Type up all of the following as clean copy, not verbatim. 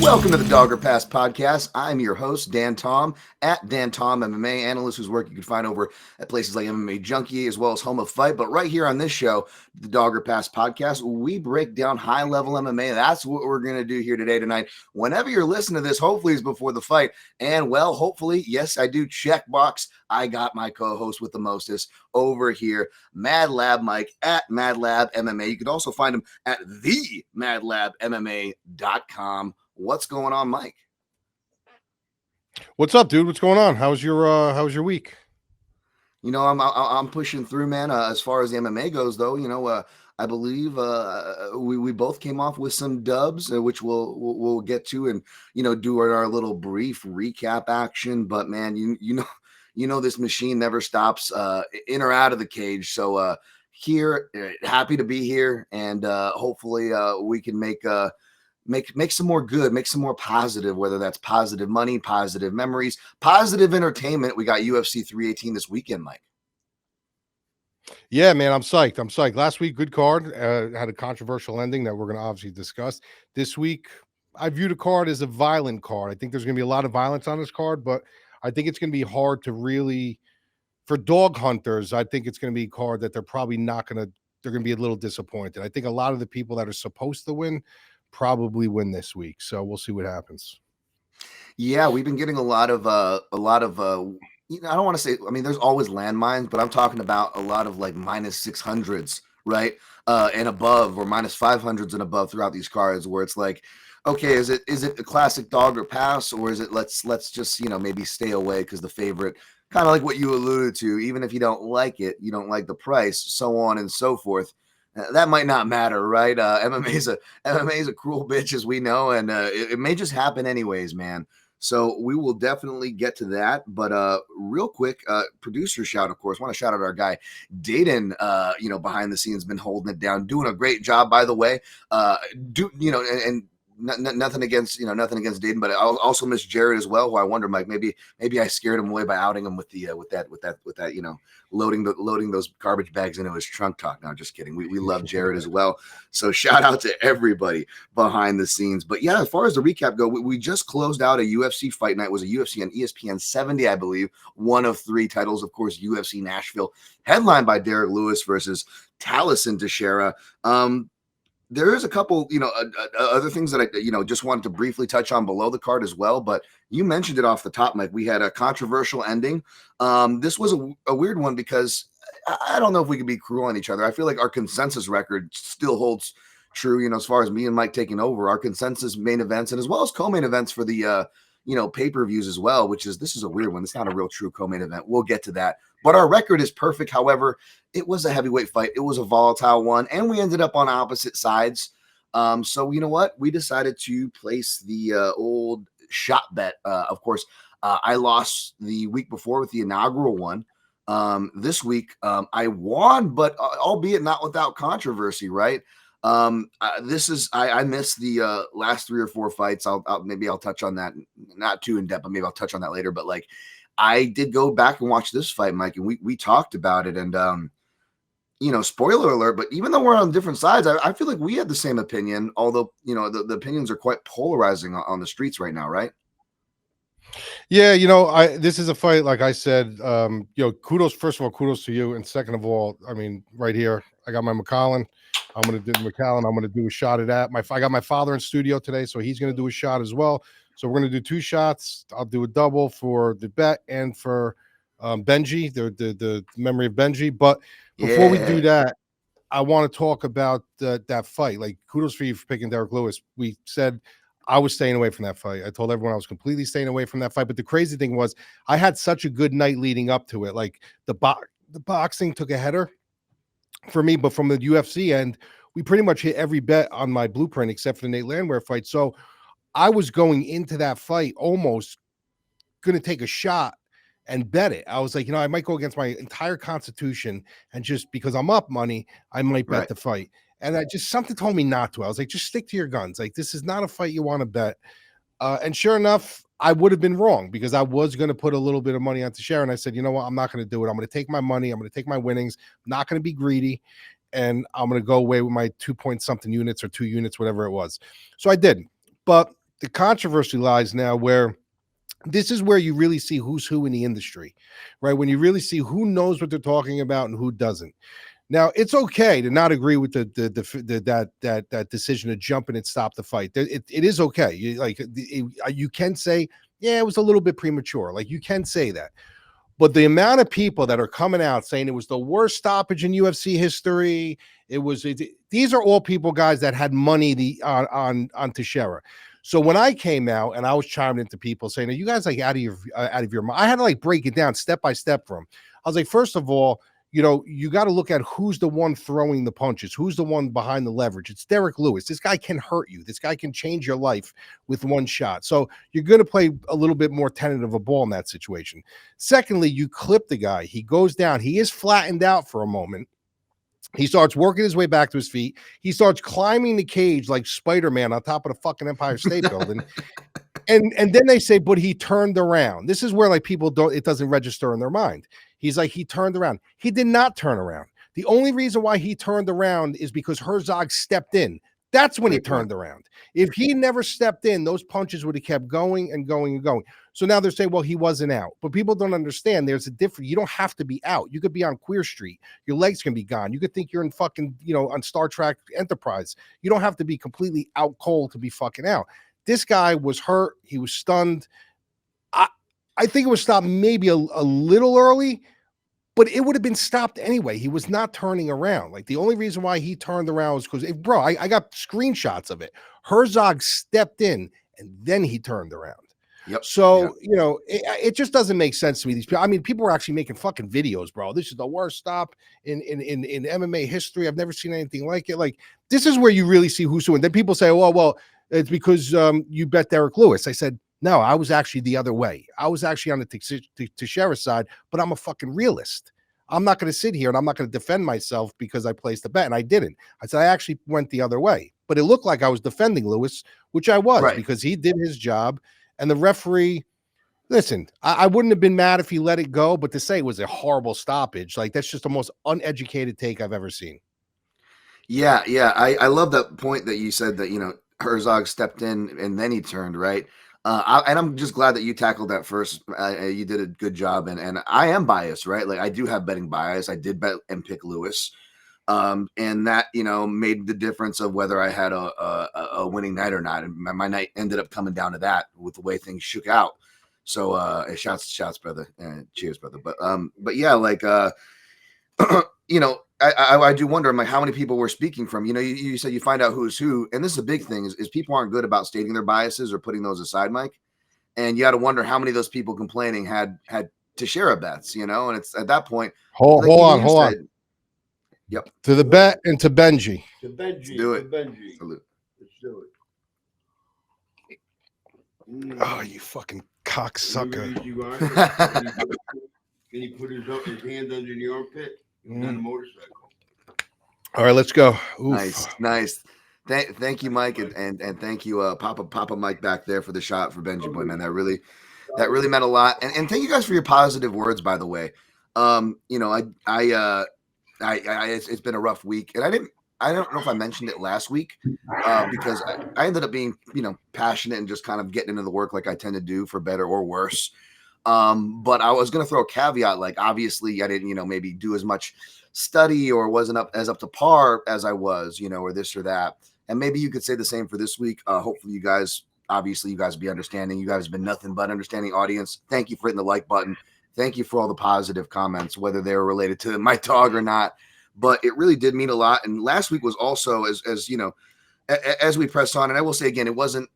Welcome to the Dogger Pass podcast. I'm your host, Dan Tom, at Dan Tom MMA, analyst whose work you can find over at places like MMA Junkie as well as Home of Fight. But right here on this show, the Dogger Pass podcast, we break down high-level MMA. That's what we're going to do here tonight. Whenever you're listening to this, hopefully it's before the fight. And, well, hopefully, yes, I do check box. I got my co-host with the mostest over here, Madlab Mike at Madlab MMA. You can also find him at themadlabmma.com. What's going on, Mike? What's up, dude? What's going on? How's your week? You know, I'm pushing through, man. As far as the MMA goes, though, you know, I believe we both came off with some dubs, which we'll get to, and you know, do our little brief recap action. But man, you know, this machine never stops, in or out of the cage. So here, happy to be here, and hopefully we can make some more good, make some more positive, whether that's positive money, positive memories, positive entertainment. We got UFC 318 this weekend, Mike. Yeah, man, I'm psyched. Last week, good card. Had a controversial ending that we're going to obviously discuss. This week, I view the card as a violent card. I think there's going to be a lot of violence on this card, but I think it's going to be hard to really, for dog hunters, I think it's going to be a card that they're probably not going to, they're going to be a little disappointed. I think a lot of the people that are supposed to win probably win this week. So we'll see what happens. Yeah, we've been getting a lot of you know, I don't want to say, I mean, there's always landmines, but I'm talking about a lot of like minus 600s, right? And above, or minus 500s and above throughout these cards, where it's like, okay, is it a classic dog or pass, or is it let's just, you know, maybe stay away because the favorite, kind of like what you alluded to, even if you don't like it, you don't like the price, so on and so forth. That might not matter, right? MMA is a cruel bitch, as we know, and it may just happen anyways, man. So we will definitely get to that. But real quick, producer shout, of course, want to shout out our guy Dayton. You know, behind the scenes, been holding it down, doing a great job, by the way. Nothing against Dayton, but I also miss Jared as well. Who I wonder, Mike, maybe I scared him away by outing him with the with that you know, loading those garbage bags into his trunk talk. No, just kidding. We love Jared as well. So shout out to everybody behind the scenes. But yeah, as far as the recap go, we just closed out a UFC fight night. It was a UFC on ESPN 70, I believe, one of 3 titles. Of course, UFC Nashville, headlined by Derek Lewis versus Taliesin Teixeira. There is a couple, you know, other things that I, you know, just wanted to briefly touch on below the card as well. But you mentioned it off the top, Mike. We had a controversial ending. This was a weird one because I don't know if we could be cruel on each other. I feel like our consensus record still holds true, you know, as far as me and Mike taking over. Our consensus main events and as well as co-main events for the, you know, pay-per-views as well, this is a weird one. It's not a real true co-main event. We'll get to that. But our record is perfect. However, it was a heavyweight fight. It was a volatile one, and we ended up on opposite sides. So you know what? We decided to place the old shot bet. Of course, I lost the week before with the inaugural one. This week, I won, but albeit not without controversy, right? I missed the last 3 or 4 fights. I'll touch on that, not too in depth, but maybe I'll touch on that later. But like, I did go back and watch this fight, Mike, and we talked about it. And you know, spoiler alert, but even though we're on different sides, I feel like we had the same opinion, although, you know, the opinions are quite polarizing on the streets right now, right? Yeah, you know, this is a fight, like I said, you know, first of all, kudos to you. And second of all, I mean, right here, I got my McCollin. I'm going to do a shot at that. I got my father in studio today, so he's going to do a shot as well. So we're going to do 2 shots. I'll do a double for the bet and for Benji, the memory of Benji. But before we do that, I want to talk about that fight. Like, kudos for you for picking Derek Lewis. We said I was staying away from that fight. I told everyone I was completely staying away from that fight. But the crazy thing was I had such a good night leading up to it. Like, the boxing took a header for me, but from the UFC end, we pretty much hit every bet on my blueprint except for the Nate Landwehr fight. So I was going into that fight almost going to take a shot and bet it. I was like, you know, I might go against my entire constitution, and just because I'm up money, I might bet the fight. And something told me not to. I was like, just stick to your guns. Like, this is not a fight you want to bet. And sure enough, I would have been wrong because I was going to put a little bit of money on Teixeira, and I said, you know what, I'm not going to do it. I'm going to take my money. I'm going to take my winnings. I'm not going to be greedy, and I'm going to go away with my 2-point-something units or 2 units, whatever it was. So I did. But the controversy lies now where this is where you really see who's who in the industry, right? When you really see who knows what they're talking about and who doesn't. Now, it's okay to not agree with that decision to jump in and stop the fight. It is okay. You can say, yeah, it was a little bit premature. Like, you can say that. But the amount of people that are coming out saying it was the worst stoppage in UFC history, these are all people, guys, that had money on Teixeira. So when I came out and I was chiming into people saying, are you guys like out of your mind? I had to like break it down step by step for them. I was like, first of all, you know, you got to look at who's the one throwing the punches, who's the one behind the leverage. It's Derek Lewis. This guy can hurt you. This guy can change your life with one shot. So you're going to play a little bit more tentative a ball in that situation. Secondly, you clip the guy. He goes down. He is flattened out for a moment. He starts working his way back to his feet. He starts climbing the cage like Spider-Man on top of the fucking Empire State Building. And then they say, but he turned around. This is where like people it doesn't register in their mind. He's like, he turned around. He did not turn around. The only reason why he turned around is because Herzog stepped in. That's when he turned around. If he never stepped in, those punches would have kept going and going and going. So now they're saying, well, he wasn't out. But people don't understand there's a difference. You don't have to be out. You could be on Queer Street. Your legs can be gone. You could think you're in fucking, on Star Trek Enterprise. You don't have to be completely out cold to be fucking out. This guy was hurt. He was stunned. I think it was stopped maybe a little early, but it would have been stopped anyway. He was not turning around. Like, the only reason why he turned around was because, bro, I got screenshots of it. Herzog stepped in and then he turned around. Yep. So, it just doesn't make sense to me. These people, I mean, people were actually making fucking videos, bro. This is the worst stop in MMA history. I've never seen anything like it. Like, this is where you really see who's who. And then people say, well, it's because you bet Derek Lewis. I said, no, I was actually the other way. I was actually on the Teixeira side, but I'm a fucking realist. I'm not going to sit here and I'm not going to defend myself because I placed a bet, and I didn't. I said I actually went the other way, but it looked like I was defending Lewis, which I was, because he did his job, and the referee. Listen, I wouldn't have been mad if he let it go, but to say it was a horrible stoppage, like, that's just the most uneducated take I've ever seen. Yeah. I love that point that you said that Herzog stepped in and then he turned, right? And I'm just glad that you tackled that first. You did a good job, and I am biased, right? Like, I do have betting bias. I did bet and pick Lewis, and that made the difference of whether I had a winning night or not. And my night ended up coming down to that with the way things shook out. So shouts, brother, and cheers, brother. But yeah, like I do wonder, I'm like, how many people we're speaking from. You said you find out who's who, and this is a big thing is people aren't good about stating their biases or putting those aside, Mike. And you got to wonder how many of those people complaining had Teixeira bets, and it's at that point. Hold on. Yep. To the bet and to Benji. To Benji. Let's do it. Benji. Salute. Let's do it. Oh, you fucking cocksucker. Can he put his hand under the armpit? On a motorcycle. All right, let's go. Oof. Nice. Thank you, Mike, and thank you, Papa Mike back there for the shot for Benji Boy, man. That really meant a lot. And thank you guys for your positive words, by the way. It's been a rough week, and I don't know if I mentioned it last week because I ended up being passionate and just kind of getting into the work like I tend to do, for better or worse. But I was going to throw a caveat, like, obviously I didn't, maybe do as much study or wasn't up to par as I was, or this or that. And maybe you could say the same for this week. Hopefully you guys be understanding. You guys have been nothing but understanding audience. Thank you for hitting the like button. Thank you for all the positive comments, whether they were related to my dog or not, but it really did mean a lot. And last week was also as we press on, and I will say again, it was an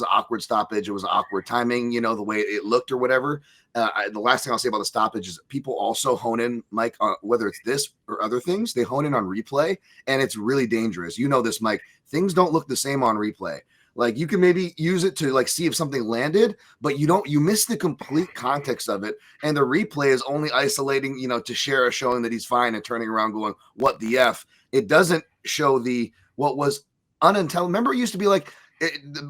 awkward stoppage. It was awkward timing, the way it looked or whatever. The last thing I'll say about the stoppage is people also hone in, Mike, whether it's this or other things, they hone in on replay, and it's really dangerous. You know this, Mike. Things don't look the same on replay. Like, you can maybe use it to like see if something landed, but you miss the complete context of it. And the replay is only isolating, Teixeira showing that he's fine and turning around going, what the F? It doesn't show what was unintelligible. Remember, it used to be like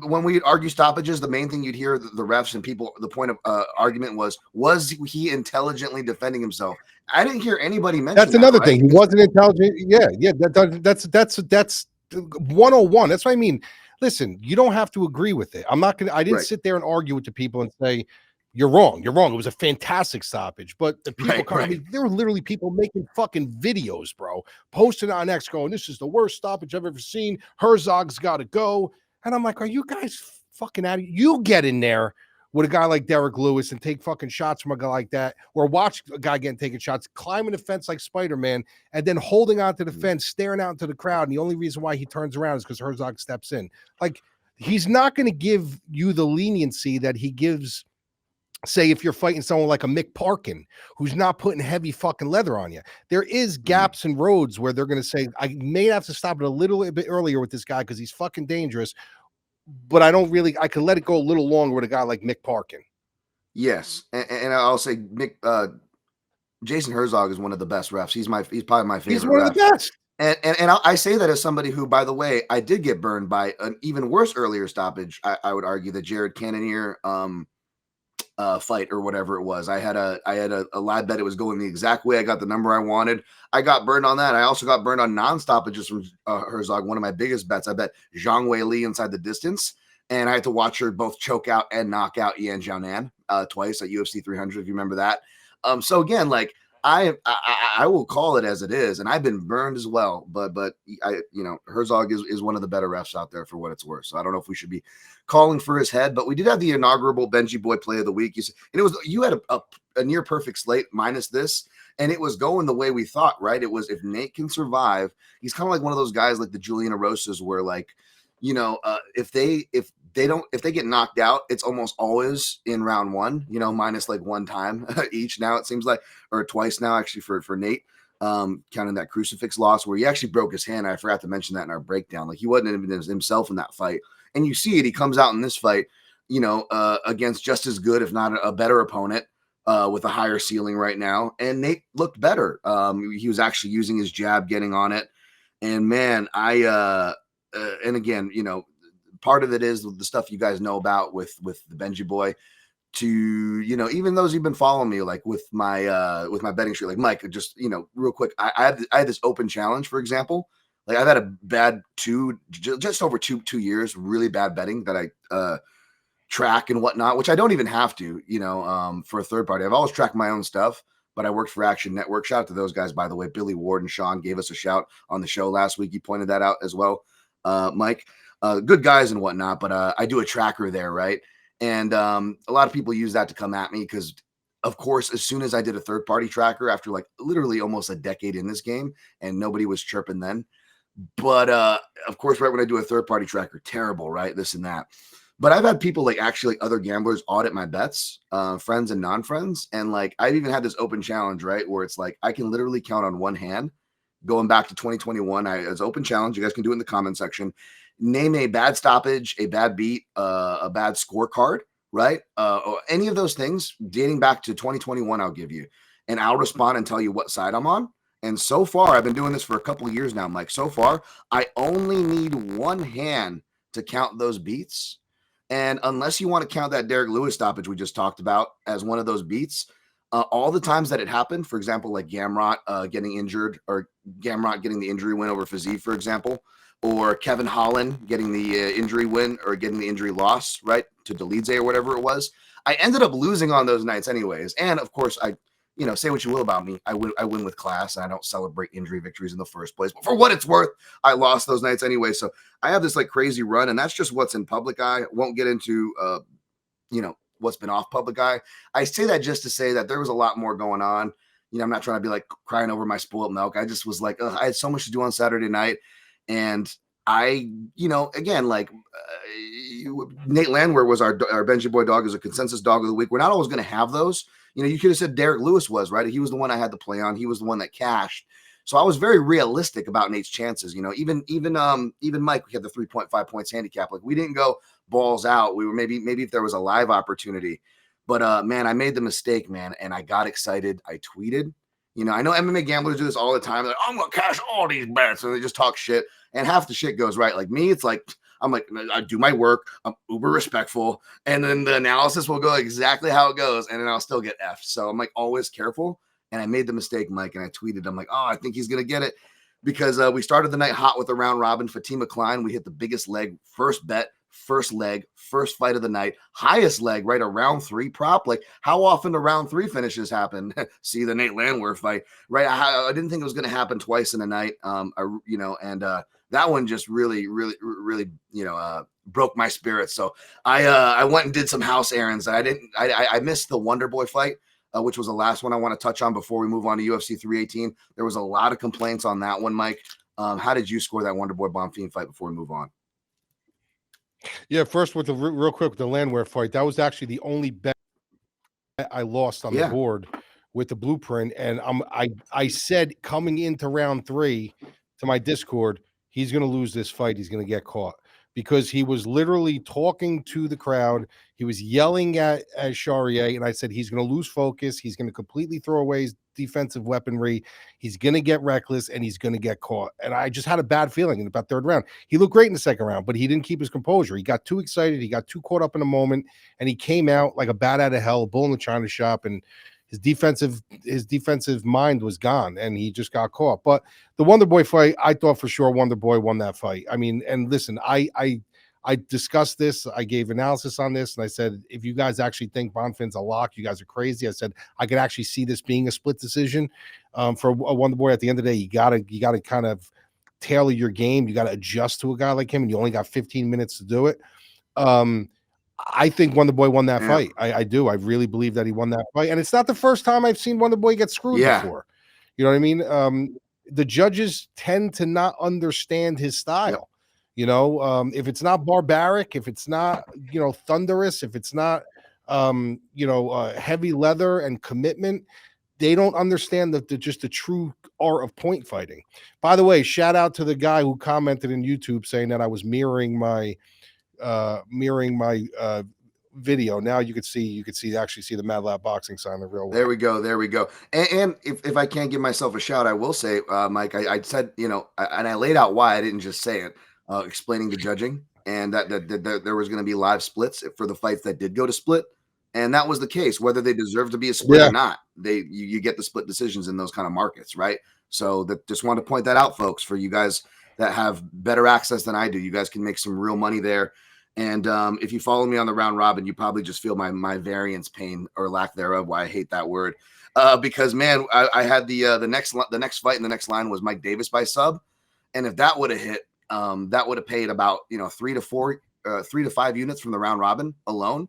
when we argue stoppages, the main thing you'd hear the refs and people, the point of argument was he intelligently defending himself? I didn't hear anybody mention That's another that, thing. He wasn't intelligent. Yeah. That's 101. That's what I mean. Listen, you don't have to agree with it. I'm not gonna. I didn't Right. sit there and argue with the people and say you're wrong. You're wrong. It was a fantastic stoppage. But the people, Right, I mean, there were literally people making fucking videos, bro, posting on X, going, "This is the worst stoppage I've ever seen. Herzog's got to go." And I'm like, "Are you guys fucking out of you? Get in there with a guy like Derek Lewis and take fucking shots from a guy like that, or watch a guy getting taken shots, climbing the fence like Spider-Man, and then holding onto the fence, staring out into the crowd. And the only reason why he turns around is because Herzog steps in. Like, he's not going to give you the leniency that he gives, say, if you're fighting someone like a Mick Parkin, who's not putting heavy fucking leather on you. There is gaps and roads where they're going to say, I may have to stop it a little bit earlier with this guy because he's fucking dangerous, but I could let it go a little longer with a guy like Mick Parkin. Yes, and I'll say Jason Herzog is one of the best refs. He's probably my favorite. He's one ref. of the best. And I say that as somebody who, by the way, I did get burned by an even worse earlier stoppage. I would argue the Jared Cannonier fight or whatever it was. I had a live bet. It was going the exact way. I got the number I wanted. I got burned on that. I also got burned on non-stoppages from Herzog. One of my biggest bets. I bet Zhang Wei Li inside the distance, and I had to watch her both choke out and knock out Yan Xiaonan twice at UFC 300. If you remember that. So again, like I will call it as it is, and I've been burned as well. But Herzog is one of the better refs out there for what it's worth. So I don't know if we should be calling for his head, but we did have the inaugural Benji Boy Play of the Week. You had a near perfect slate minus this, and it was going the way we thought. Right? It was, if Nate can survive, he's kind of like one of those guys like the Julian Arosas, where like, if they get knocked out, it's almost always in round one, minus like one time each now, it seems like, or twice now actually for Nate, counting that crucifix loss where he actually broke his hand. I forgot to mention that in our breakdown. Like, he wasn't even himself in that fight. And you see it, he comes out in this fight, against just as good, if not a better opponent, with a higher ceiling right now. And Nate looked better. He was actually using his jab, getting on it. And man, and again, part of it is the stuff you guys know about with the Benji Boy, to, even those who've been following me, like with my betting streak, like Mike, just, real quick, I had this open challenge, for example. Like, I've had a bad just over two years, really bad betting that I track and whatnot, which I don't even have to, for a third party. I've always tracked my own stuff, but I worked for Action Network. Shout out to those guys, by the way. Billy Ward and Sean gave us a shout on the show last week. He pointed that out as well, Mike. Good guys and whatnot, but I do a tracker there, right? And a lot of people use that to come at me because, of course, as soon as I did a third-party tracker after like literally almost a decade in this game, and nobody was chirping then. But of course, right when I do a third-party tracker, terrible, right? This and that. But I've had people, like, actually other gamblers audit my bets, friends and non-friends. And like, I've even had this open challenge, right, where it's like I can literally count on one hand. Going back to 2021, as open challenge, you guys can do it in the comment section. Name a bad stoppage, a bad beat, a bad scorecard, right? Or any of those things dating back to 2021, I'll give you. And I'll respond and tell you what side I'm on. And so far, I've been doing this for a couple of years now, Mike. So far, I only need one hand to count those beats. And unless you want to count that Derek Lewis stoppage we just talked about as one of those beats, all the times that it happened, for example, like Gamrot getting injured, or Gamrot getting the injury win over Fiziev, for example, or Kevin Holland getting the injury win or getting the injury loss, right, to Dolidze or whatever it was, I ended up losing on those nights anyways. And of course, say what you will about me, I win with class, and I don't celebrate injury victories in the first place. But for what it's worth, I lost those nights anyway. So I have this like crazy run, and that's just what's in public eye. Won't get into what's been off public eye. I say that just to say that there was a lot more going on. I'm not trying to be like crying over my spoiled milk. I just was like, I had so much to do on Saturday night. And I, again, like Nate Landwehr was our Benji Boy dog, as a consensus dog of the week. We're not always going to have those. You could have said Derek Lewis was, right? He was the one I had to play on. He was the one that cashed. So I was very realistic about Nate's chances. Even Mike, we had the 3.5 points handicap. Like, we didn't go balls out. We were maybe if there was a live opportunity. But man, I made the mistake, man, and I got excited. I tweeted. I know MMA gamblers do this all the time. They're like, I'm gonna cash all these bets, and they just talk shit, and half the shit goes right. Like me, it's like I'm like, I do my work. I'm uber respectful. And then the analysis will go exactly how it goes. And then I'll still get F. So I'm like always careful. And I made the mistake, Mike, and I tweeted, I'm like, oh, I think he's going to get it. Because we started the night hot with a round robin. Fatima Klein, we hit the biggest leg, first bet, first leg, first fight of the night, highest leg, right? A round 3 prop. Like, how often do round 3 finishes happen? See the Nate Landwehr fight, right? I didn't think it was going to happen twice in a night. That one just really, broke my spirit. So I went and did some house errands. I missed the Wonder Boy fight. Which was the last one I want to touch on before we move on to UFC 318. There was a lot of complaints on that one, Mike. How did you score that Wonderboy Bonfim fight before we move on? Yeah, first with the real quick with the Landwehr fight, that was actually the only bet I lost on the board with the blueprint. And I said coming into round 3 to my Discord, he's going to lose this fight. He's going to get caught. Because he was literally talking to the crowd. He was yelling at Charrier, and I said, he's going to lose focus. He's going to completely throw away his defensive weaponry. He's going to get reckless, and he's going to get caught. And I just had a bad feeling in about third round. He looked great in the second round, but he didn't keep his composure. He got too excited. He got too caught up in the moment, and he came out like a bat out of hell, a bull in the china shop, and his defensive mind was gone, and he just got caught. But the Wonder Boy fight, I thought for sure Wonder Boy won that fight. I mean, and listen, I discussed this. I gave analysis on this, and I said, if you guys actually think Bonfin's a lock, you guys are crazy. I said I could actually see this being a split decision for a Wonder Boy. At the end of the day, you gotta kind of tailor your game. You got to adjust to a guy like him, and you only got 15 minutes to do it. I think Wonder Boy won that fight. I do. I really believe that he won that fight. And it's not the first time I've seen Wonder Boy get screwed before. You know what I mean? The judges tend to not understand his style. You know, if it's not barbaric, if it's not, thunderous, if it's not, heavy leather and commitment, they don't understand the true art of point fighting. By the way, shout out to the guy who commented in YouTube saying that I was mirroring my video. Now you could actually see the Madlab boxing sign the real way. There we go. And if I can't give myself a shout, I will say, Mike, I said, and I laid out why. I didn't just say it, explaining the judging, and that there was going to be live splits for the fights that did go to split. And that was the case, whether they deserve to be a split or not. You get the split decisions in those kind of markets, right? So just want to point that out, folks, for you guys that have better access than I do. You guys can make some real money there. And if you follow me on the round robin, you probably just feel my variance pain or lack thereof. Why I hate that word, because man, I had the next fight in the next line was Mike Davis by sub, and if that would have hit, that would have paid about 3 to 5 units from the round robin alone.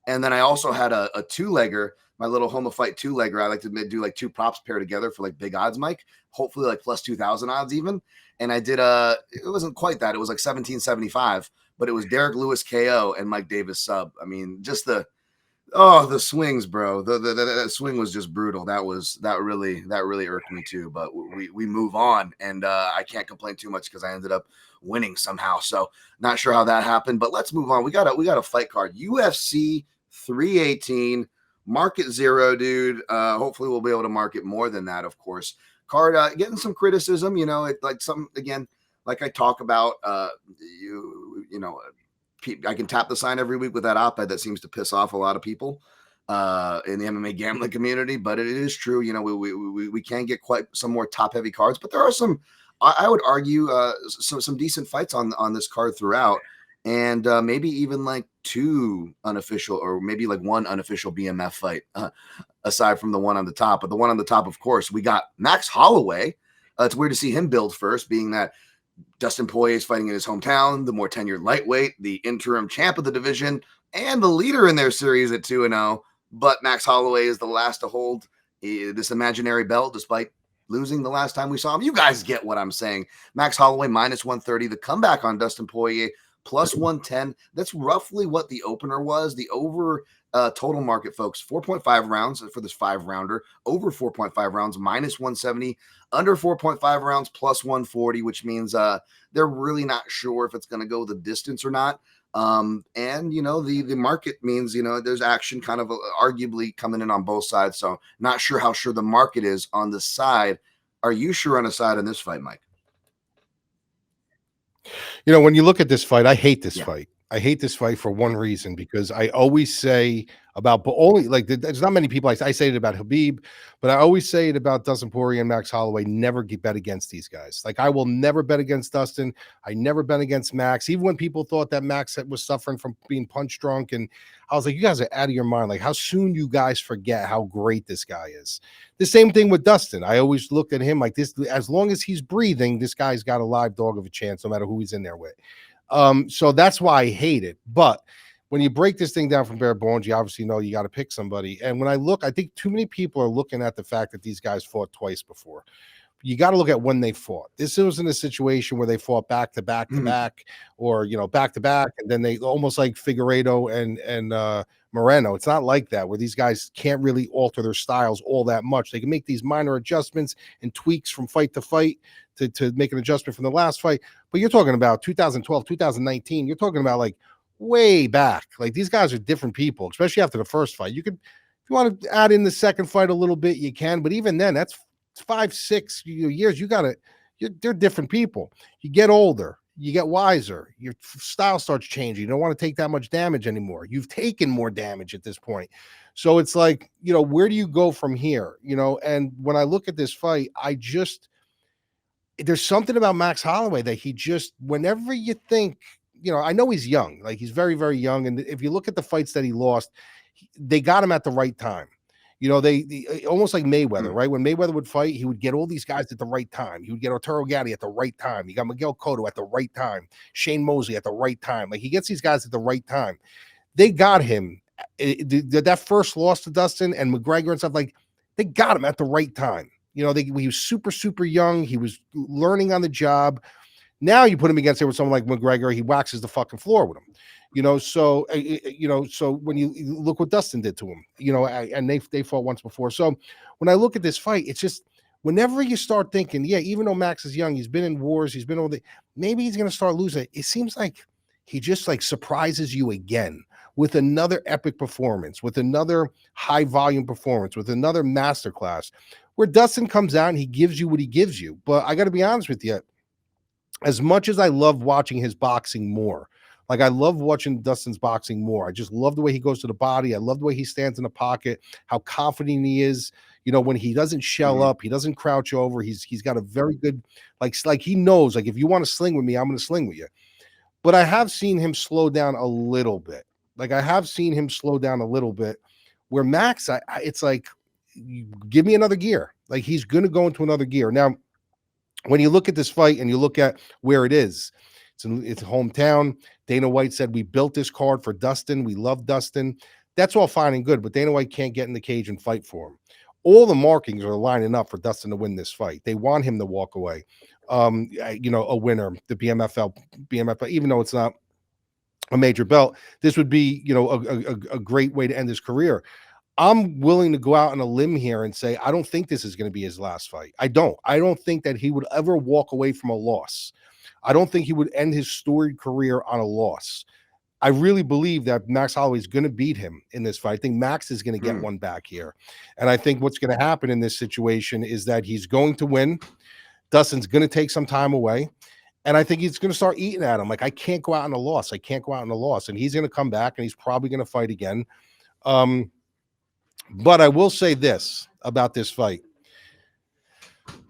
And then I also had a 2-legger, my little Homa Fight 2-legger. I like to do like 2 props pair together for like big odds, Mike. Hopefully like plus 2,000 odds even. And I did it wasn't quite that. It was like 1775. But it was Derek Lewis KO and Mike Davis sub. I mean, just the swings, bro. The swing was just brutal. That really irked me too. But we move on, and I can't complain too much because I ended up winning somehow. So not sure how that happened. But let's move on. We got a fight card. UFC 318 market 0, dude. Hopefully we'll be able to market more than that, of course. Card getting some criticism. Like I talk about, I can tap the sign every week with that op-ed that seems to piss off a lot of people in the MMA gambling community, but it is true. We can get quite some more top-heavy cards, but there are some, I would argue, some decent fights on this card throughout, and maybe even like 2 unofficial or maybe like 1 unofficial BMF fight aside from the one on the top. But the one on the top, of course, we got Max Holloway. It's weird to see him build first, being that Dustin Poirier is fighting in his hometown, the more tenured lightweight, the interim champ of the division, and the leader in their series at 2-0. But Max Holloway is the last to hold this imaginary belt, despite losing the last time we saw him. You guys get what I'm saying. Max Holloway minus 130. The comeback on Dustin Poirier plus 110. That's roughly what the opener was. The over total market, folks, 4.5 rounds for this 5-rounder, over 4.5 rounds, minus 170, under 4.5 rounds, plus 140, which means they're really not sure if it's going to go the distance or not. The market means, there's action kind of arguably coming in on both sides. So not sure how sure the market is on the side. Are you sure on a side in this fight, Mike? You know, when you look at this fight, I hate this Yeah. fight. I hate this fight for one reason, because I always say about, but only like there's not many people. I say it about Khabib, but I always say it about Dustin Poirier and Max Holloway. Never bet against these guys. Like, I will never bet against Dustin. I never bet against Max, even when people thought that Max was suffering from being punch drunk. And I was like, you guys are out of your mind. Like, how soon you guys forget how great this guy is. The same thing with Dustin. I always looked at him like this. As long as he's breathing, this guy's got a live dog of a chance, no matter who he's in there with. So that's why I hate it. But when you break this thing down from bare bones, you obviously know you got to pick somebody. And when I look, I think too many people are looking at the fact that these guys fought twice before. You got to look at when they fought. This wasn't a situation where they fought back to back to back, or back to back, and then they almost like Figueiredo and Moreno. It's not like that, where these guys can't really alter their styles all that much. They can make these minor adjustments and tweaks from fight to fight to make an adjustment from the last fight. But you're talking about 2012, 2019. You're talking about like way back. Like, these guys are different people, especially after the first fight. You could, if you want to add in the second fight a little bit, you can. But even then, that's 5-6 years. They're different people. You get older, you get wiser, your style starts changing. You don't want to take that much damage anymore. You've taken more damage at this point. So it's like, where do you go from here? And when I look at this fight, there's something about Max Holloway that he just, whenever you think, I know he's young, like he's very, very young. And if you look at the fights that he lost, they got him at the right time. They almost like Mayweather, right? When Mayweather would fight, he would get all these guys at the right time. He would get Arturo Gatti at the right time. He got Miguel Cotto at the right time. Shane Mosley at the right time. Like, he gets these guys at the right time. They got him. That first loss to Dustin and McGregor and stuff, like, they got him at the right time. He was super, super young. He was learning on the job. Now you put him against it with someone like McGregor, he waxes the fucking floor with him. So when you look what Dustin did to him, and they fought once before. So when I look at this fight, it's just, whenever you start thinking, yeah, even though Max is young, he's been in wars, he's been maybe he's going to start losing. It seems like he just like surprises you again with another epic performance, with another high volume performance, with another masterclass, where Dustin comes out and he gives you what he gives you. But I got to be honest with you, as much as I love watching his boxing more, like, I love watching Dustin's boxing more. I just love the way he goes to the body. I love the way he stands in the pocket, how confident he is. When he doesn't shell up, he doesn't crouch over. He's got a very good, like he knows, like, if you want to sling with me, I'm going to sling with you. But I have seen him slow down a little bit. Where Max, it's like, give me another gear. Like, he's going to go into another gear. Now, when you look at this fight and you look at where it is, it's a hometown. Dana White said, we built this card for Dustin. We love Dustin. That's all fine and good, but Dana White can't get in the cage and fight for him. All the markings are lining up for Dustin to win this fight. They want him to walk away, a winner, the BMFL, even though it's not a major belt. This would be, a great way to end his career. I'm willing to go out on a limb here and say, I don't think this is going to be his last fight. I don't think that he would ever walk away from a loss. I don't think he would end his storied career on a loss. I really believe that Max Holloway is going to beat him in this fight. I think Max is going to get one back here. And I think what's going to happen in this situation is that he's going to win. Dustin's going to take some time away. And I think he's going to start eating at him. Like, I can't go out on a loss. And he's going to come back and he's probably going to fight again. But I will say this about this fight.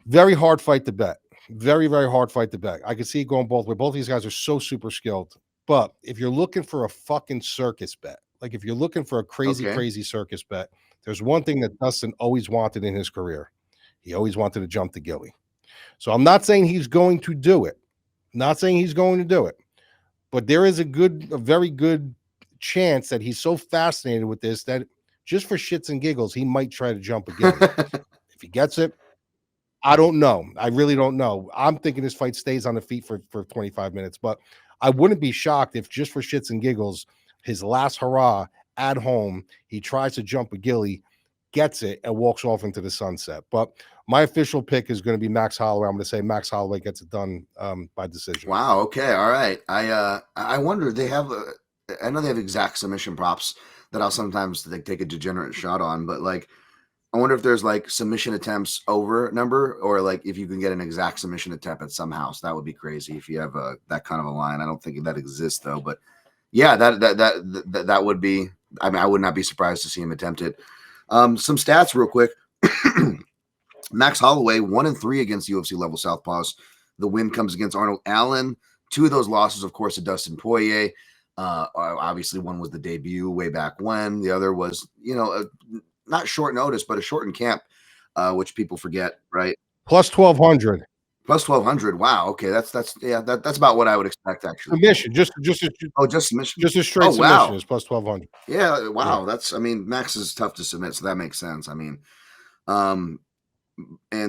Very hard fight to bet. Very, very hard fight to bet. I can see it going both ways. Both of these guys are so super skilled. But if you're looking for a fucking circus bet, like if you're looking for a crazy circus bet, there's one thing that Dustin always wanted in his career. He always wanted to jump to Gilly. So I'm not saying he's going to do it. But there is a very good chance that he's so fascinated with this that just for shits and giggles, he might try to jump again. If he gets it, I don't know. I really don't know. I'm thinking this fight stays on the feet for 25 minutes, but I wouldn't be shocked if just for shits and giggles, his last hurrah at home, he tries to jump a Gilly, gets it, and walks off into the sunset. But my official pick is going to be Max Holloway. I'm going to say Max Holloway gets it done by decision. Wow. Okay. All right. I wonder, I know they have exact submission props that I'll sometimes take a degenerate shot on, but like, I wonder if there's like submission attempts over number, or like if you can get an exact submission attempt at some house. That would be crazy if you have that kind of a line. I don't think that exists though, but yeah, that would be. I mean, I would not be surprised to see him attempt it. Some stats real quick. Max Holloway 1-3 against UFC level southpaws. The win comes against Arnold Allen. 2 of those losses, of course, to Dustin Poirier. Obviously, one was the debut way back when. The other was, not short notice, but a shortened camp, which people forget, right? Plus 1,200. Plus 1,200. Wow. Okay, that's about what I would expect actually. Submission, just submission, just a straight submission is plus 1,200. Yeah. Wow. Yeah. I mean, Max is tough to submit, so that makes sense. I mean, and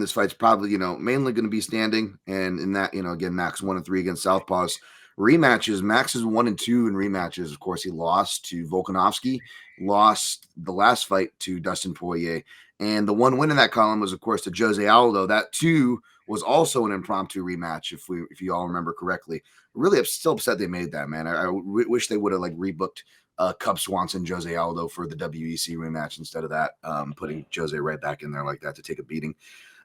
this fight's probably, mainly going to be standing. And in that, again, Max 1-3 against southpaws. Rematches, Max is 1-2 in rematches. Of course, he lost to Volkanovski, lost the last fight to Dustin Poirier. And the one win in that column was, of course, to Jose Aldo. That, too, was also an impromptu rematch, if you all remember correctly. Really still upset they made that, man. I wish they would have, rebooked Cub Swanson, Jose Aldo for the WEC rematch instead of that, putting Jose right back in there like that to take a beating.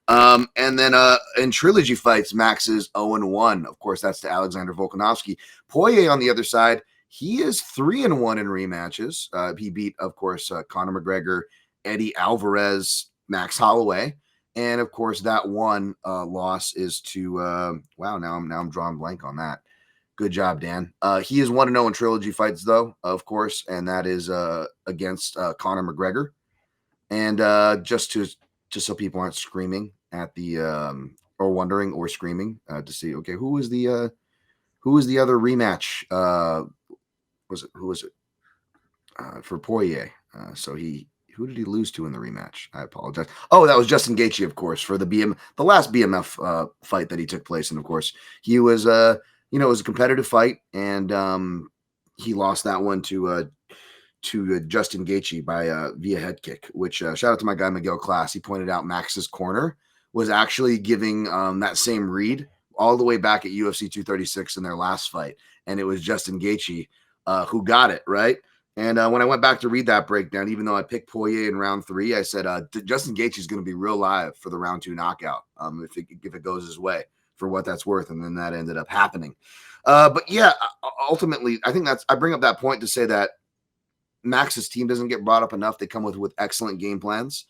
And then in trilogy fights, Max is 0-1. Of course, that's to Alexander Volkanovski. Poirier on the other side, he is 3-1 in rematches. He beat, of course, Conor McGregor, Eddie Alvarez, Max Holloway, and of course that one loss is to wow. Now I'm drawing blank on that. Good job, Dan. He is 1-0 in trilogy fights, though, of course, and that is against Conor McGregor. And just so people aren't screaming at the or wondering or screaming to see, okay, who is the other rematch? Who was it for Poirier? Who did he lose to in the rematch? I apologize. Oh, that was Justin Gaethje, of course, for the last BMF fight that he took place, and of course he was it was a competitive fight, and he lost that one to Justin Gaethje by via head kick, which shout out to my guy Miguel Class. He pointed out Max's corner was actually giving that same read all the way back at UFC 236 in their last fight, and it was Justin Gaethje who got it, right? And when I went back to read that breakdown, even though I picked Poirier in round 3, I said Justin Gaethje is going to be real live for the round 2 knockout if it goes his way, for what that's worth, and then that ended up happening. But yeah, ultimately, I think I bring up that point to say that Max's team doesn't get brought up enough. They come with excellent game plans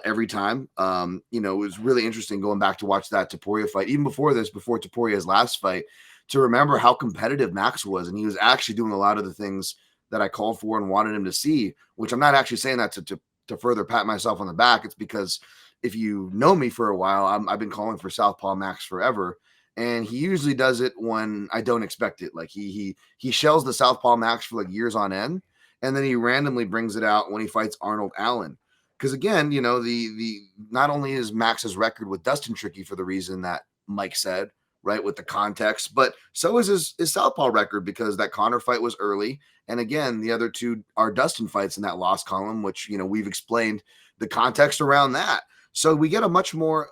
every time. It was really interesting going back to watch that Topuria fight, even before Topuria's last fight, to remember how competitive Max was. And he was actually doing a lot of the things that I called for and wanted him to see, which I'm not actually saying that to further pat myself on the back. It's because if you know me for a while, I've been calling for Southpaw Max forever. And he usually does it when I don't expect it. Like he shells the Southpaw Max for years on end. And then he randomly brings it out when he fights Arnold Allen. Because again, the not only is Max's record with Dustin tricky for the reason that Mike said, right, with the context, but so is his Southpaw record, because that Conor fight was early. And again, the other 2 are Dustin fights in that loss column, which, we've explained the context around that. So we get a much more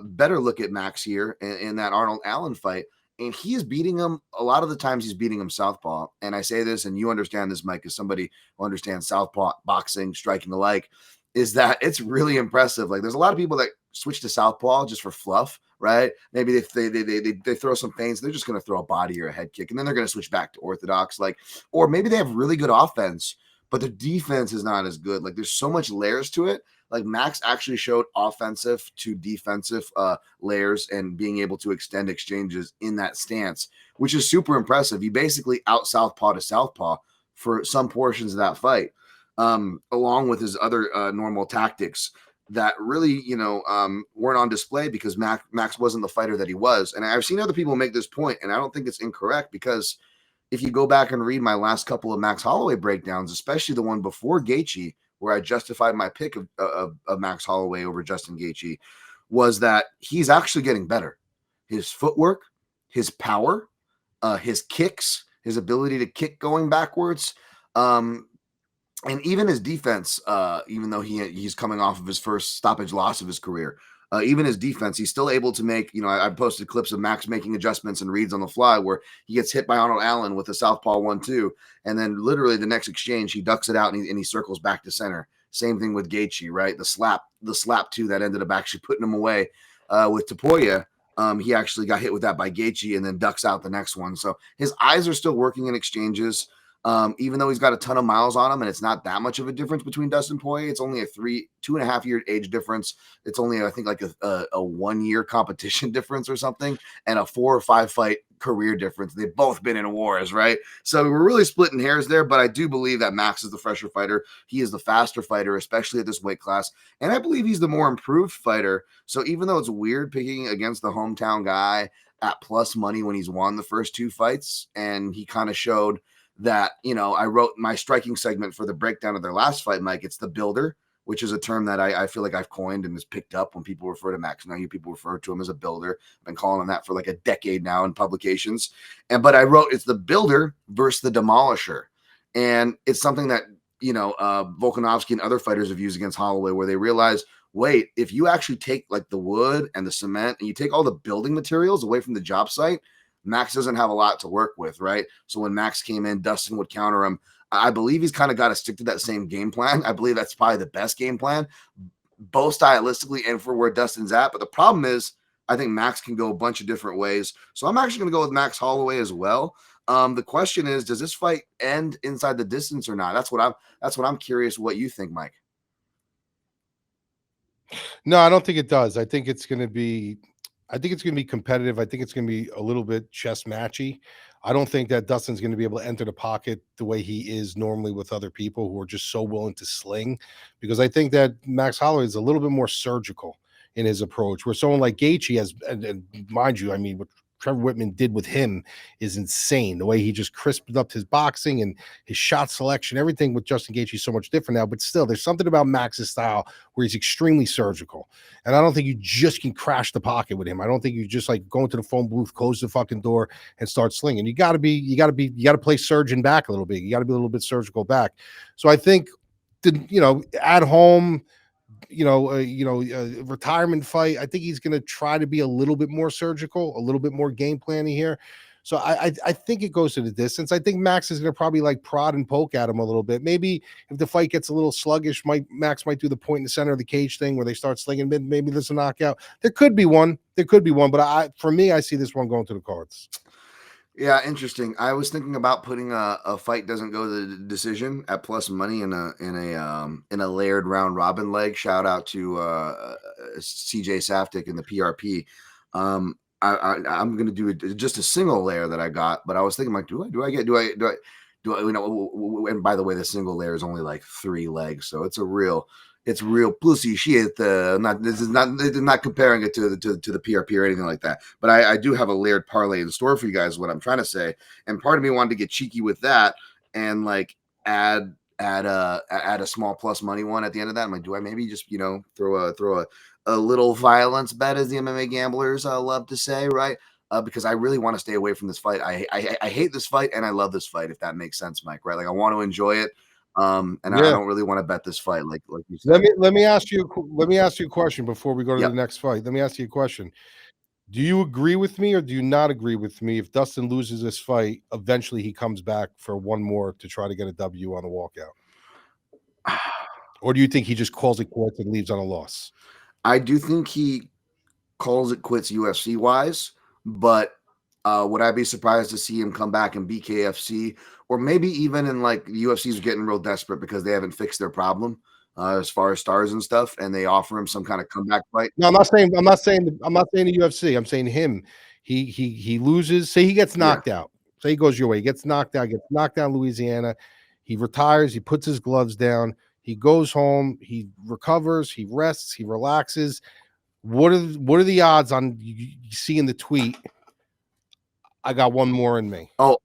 better look at Max here in that Arnold Allen fight. And he is beating him a lot of the times. He's beating him southpaw. And I say this, and you understand this, Mike, as somebody who understands southpaw boxing, striking alike, is that it's really impressive. There's a lot of people that switch to southpaw just for fluff, right? Maybe they throw some feints, they're just going to throw a body or a head kick, and then they're going to switch back to orthodox. Or maybe they have really good offense, but the defense is not as good. There's so much layers to it. Max actually showed offensive to defensive layers and being able to extend exchanges in that stance, which is super impressive. He basically out southpaw to southpaw for some portions of that fight, along with his other normal tactics that really, weren't on display because Max wasn't the fighter that he was. And I've seen other people make this point, and I don't think it's incorrect, because if you go back and read my last couple of Max Holloway breakdowns, especially the one before Gaethje, where I justified my pick of Max Holloway over Justin Gaethje, was that he's actually getting better. His footwork, his power, his kicks, his ability to kick going backwards, and even his defense, even though he's coming off of his first stoppage loss of his career, even his defense, he's still able to make, I posted clips of Max making adjustments and reads on the fly where he gets hit by Arnold Allen with a southpaw 1-2. And then literally the next exchange, he ducks it out and he circles back to center Same thing with Gaethje, right? The slap two that ended up actually putting him away with Topuria. He actually got hit with that by Gaethje and then ducks out the next one. So his eyes are still working in exchanges. Even though he's got a ton of miles on him and it's not that much of a difference between Dustin Poirier, it's only a 2.5 year age difference. It's only, I think, like a 1 year competition difference or something, and a 4 or 5 fight career difference. They've both been in wars, right? So we're really splitting hairs there, but I do believe that Max is the fresher fighter. He is the faster fighter, especially at this weight class. And I believe he's the more improved fighter. So even though it's weird picking against the hometown guy at plus money when he's won the first 2 fights, and he kind of showed that, I wrote my striking segment for the breakdown of their last fight, Mike. It's the builder, which is a term that I feel like I've coined and is picked up when people refer to Max. Now you people refer to him as a builder. I've been calling him that for like a decade now in publications. But I wrote it's the builder versus the demolisher. And it's something that, Volkanovski and other fighters have used against Holloway, where they realize, wait, if you actually take like the wood and the cement and you take all the building materials away from the job site, Max doesn't have a lot to work with, right? So when Max came in, Dustin would counter him. I believe he's kind of got to stick to that same game plan. I believe that's probably the best game plan, both stylistically and for where Dustin's at. But the problem is, I think Max can go a bunch of different ways. So I'm actually going to go with Max Holloway as well. The question is, does this fight end inside the distance or not? That's what I'm curious what you think, Mike. No, I don't think it does. I think it's going to be competitive. I think it's going to be a little bit chess matchy. I don't think that Dustin's going to be able to enter the pocket the way he is normally with other people who are just so willing to sling, because I think that Max Holloway is a little bit more surgical in his approach, where someone like Gaethje has, and mind you, I mean, what Trevor Whitman did with him is insane. The way he just crisped up his boxing and his shot selection, everything with Justin Gaethje is so much different now. But still, there's something about Max's style where he's extremely surgical. And I don't think you just can crash the pocket with him. I don't think you just like go into the phone booth, close the fucking door, and start slinging. You got to play surgeon back a little bit. You got to be a little bit surgical back. So I think, at home, retirement fight, I think he's going to try to be a little bit more surgical, a little bit more game planning here. So I think it goes to the distance. I think Max is going to probably like prod and poke at him a little bit. Maybe if the fight gets a little sluggish, Max might do the point in the center of the cage thing where they start slinging. Maybe there's a knockout. There could be one. But for me, I see this one going to the cards. Yeah, interesting. I was thinking about putting a fight doesn't go to the decision at plus money in a layered round robin leg. Shout out to CJ Saftik in the PRP. I'm gonna do just a single layer that I got, but I was thinking like, do I? And by the way, the single layer is only like 3 legs, so it's real pussy shit. This is not comparing it to the PRP or anything like that. But I do have a layered parlay in store for you guys. What I'm trying to say, and part of me wanted to get cheeky with that and like add a small plus money one at the end of that. I'm like, do I maybe just throw a little violence bet, as the MMA gamblers love to say, right? Because I really want to stay away from this fight. I hate this fight and I love this fight, if that makes sense, Mike. Right? Like I want to enjoy it. I don't really want to bet this fight, like you said. Let me ask you a question before we go to the next fight. Let me ask you a question. Do you agree with me or do you not agree with me if Dustin loses this fight, eventually he comes back for one more to try to get a W on a walkout? Or do you think he just calls it quits and leaves on a loss? I do think he calls it quits UFC wise, but would I be surprised to see him come back and beat KFC, or maybe even in like UFC's getting real desperate because they haven't fixed their problem as far as stars and stuff, and they offer him some kind of comeback fight? No, I'm not saying the UFC. I'm saying him. He loses. Say he gets knocked out. Say he goes your way. He gets knocked out. Gets knocked down Louisiana. He retires. He puts his gloves down. He goes home. He recovers. He rests. He relaxes. What are the odds on you seeing the tweet? I got one more in me. Oh,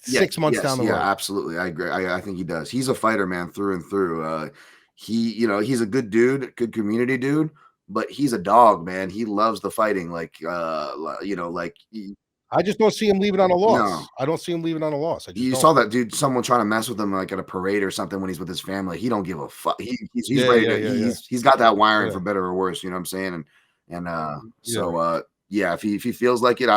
6 months down the road. Yeah, absolutely. I agree. I think he does. He's a fighter, man, through and through. He's a good dude, good community dude, but he's a dog, man. He loves the fighting. I just don't see him leaving on a loss. No. I don't see him leaving on a loss. Saw that dude, someone trying to mess with him like at a parade or something when he's with his family. He don't give a fuck. He's ready to. He's got that wiring for better or worse. You know what I'm saying? If he feels like it,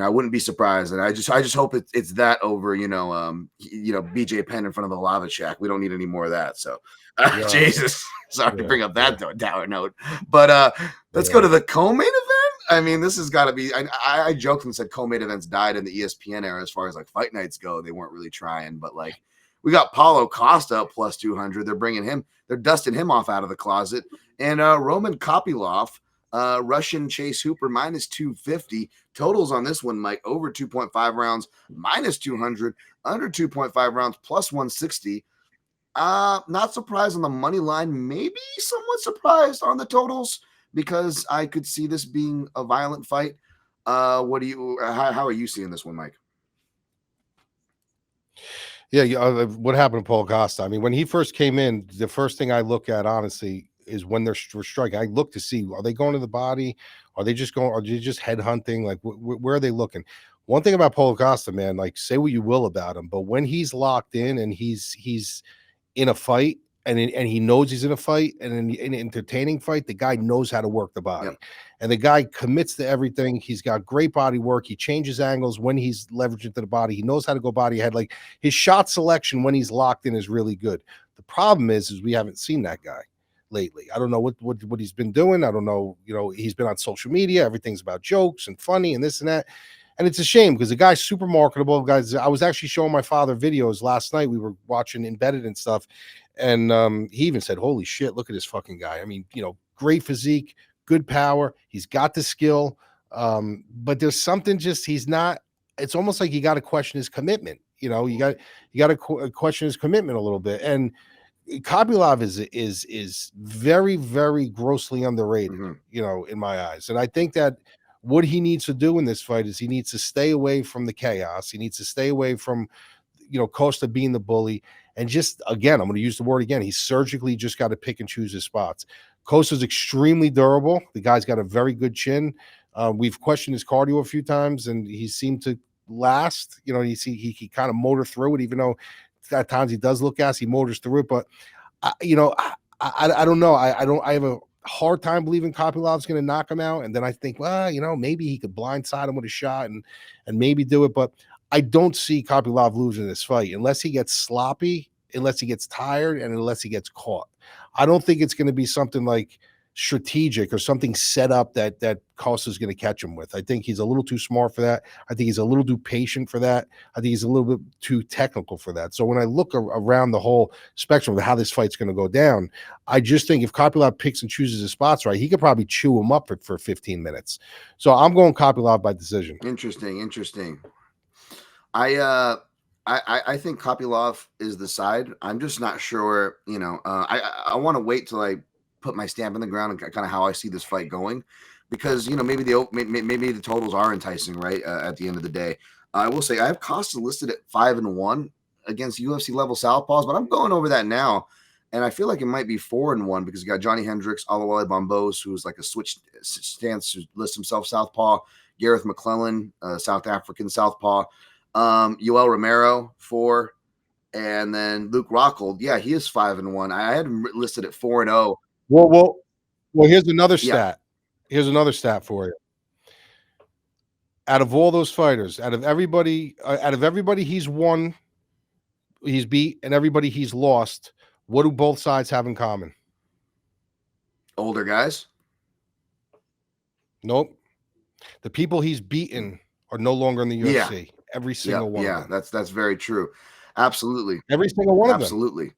I wouldn't be surprised, and I just hope it's that over, BJ Penn in front of the lava shack. We don't need any more of that. So, Yeah. Jesus, sorry to Yeah, bring up that dour note, but let's go to the co-main event. I mean, this has got to be. I joked and said co-main events died in the ESPN era as far as like fight nights go. They weren't really trying, but like we got Paulo Costa up plus 200. They're bringing him. They're dusting him off out of the closet, and Roman Kopylov. Russian Chase Hooper minus 250. Totals on this one, Mike, over 2.5 rounds, minus 200, under 2.5 rounds, plus 160. Not surprised on the money line, maybe somewhat surprised on the totals because I could see this being a violent fight. How are you seeing this one, Mike? Yeah, what happened to Paul Costa? I mean, when he first came in, the first thing I look at, honestly, is when they're striking. I look to see, are they going to the body? Are they just head hunting? Like, where are they looking? One thing about Paulo Costa, man, like, say what you will about him, but when he's locked in and he's in a fight and he knows he's in a fight and in an entertaining fight, the guy knows how to work the body. Yep. And the guy commits to everything. He's got great body work. He changes angles when he's leveraged into the body. He knows how to go body ahead. Like, his shot selection when he's locked in is really good. The problem is we haven't seen that guy lately. I don't know what he's been doing. I don't know. He's been on social media. Everything's about jokes and funny and this and that. And it's a shame because the guy's super marketable. Guys, I was actually showing my father videos last night. We were watching Embedded and stuff. And he even said, holy shit, look at this fucking guy. I mean, great physique, good power. He's got the skill. But there's something he's not, it's almost like you got to question his commitment. You got to question his commitment a little bit. And Kopylov is very, very grossly underrated, in my eyes. And I think that what he needs to do in this fight is he needs to stay away from the chaos. He needs to stay away from, Costa being the bully. And just, again, I'm going to use the word again. He's surgically just got to pick and choose his spots. Costa's extremely durable. The guy's got a very good chin. We've questioned his cardio a few times, and he seemed to last. He kind of motor through it, even though at times he does look gas. He motors through it, but I don't know. I have a hard time believing Kopylov's going to knock him out. And then I think, well, maybe he could blindside him with a shot and maybe do it. But I don't see Kopylov losing this fight unless he gets sloppy, unless he gets tired, and unless he gets caught. I don't think it's going to be something like strategic or something set up that Costa's going to catch him with. I think he's a little too smart for that. I think he's a little too patient for that. I think he's a little bit too technical for that. So when I look around the whole spectrum of how this fight's going to go down, I just think if Kopylov picks and chooses his spots right, he could probably chew him up for 15 minutes. So I'm going Kopylov by decision. Interesting. I think Kopylov is the side. I'm just not sure. I want to wait till I put my stamp in the ground and kind of how I see this fight going, because maybe the totals are enticing, right? At the end of the day, I will say I have Costa listed at 5-1 against UFC level southpaws, but I'm going over that now, and I feel like it might be 4-1 because you got Johnny Hendricks, Oluwale Bombos, who's like a switch stance, who lists himself southpaw, Gareth McClellan, South African southpaw, Yoel Romero 4, and then Luke Rockhold. Yeah, he is 5-1. I had him listed at 4-0. Well, here's another stat. Yeah. Here's another stat for you. Out of all those fighters, out of everybody he's won, he's beat, and everybody he's lost, what do both sides have in common? Older guys? Nope. The people he's beaten are no longer in the UFC. Yeah. Every single one. Yeah, that's very true. Absolutely. Every single one of them. Absolutely.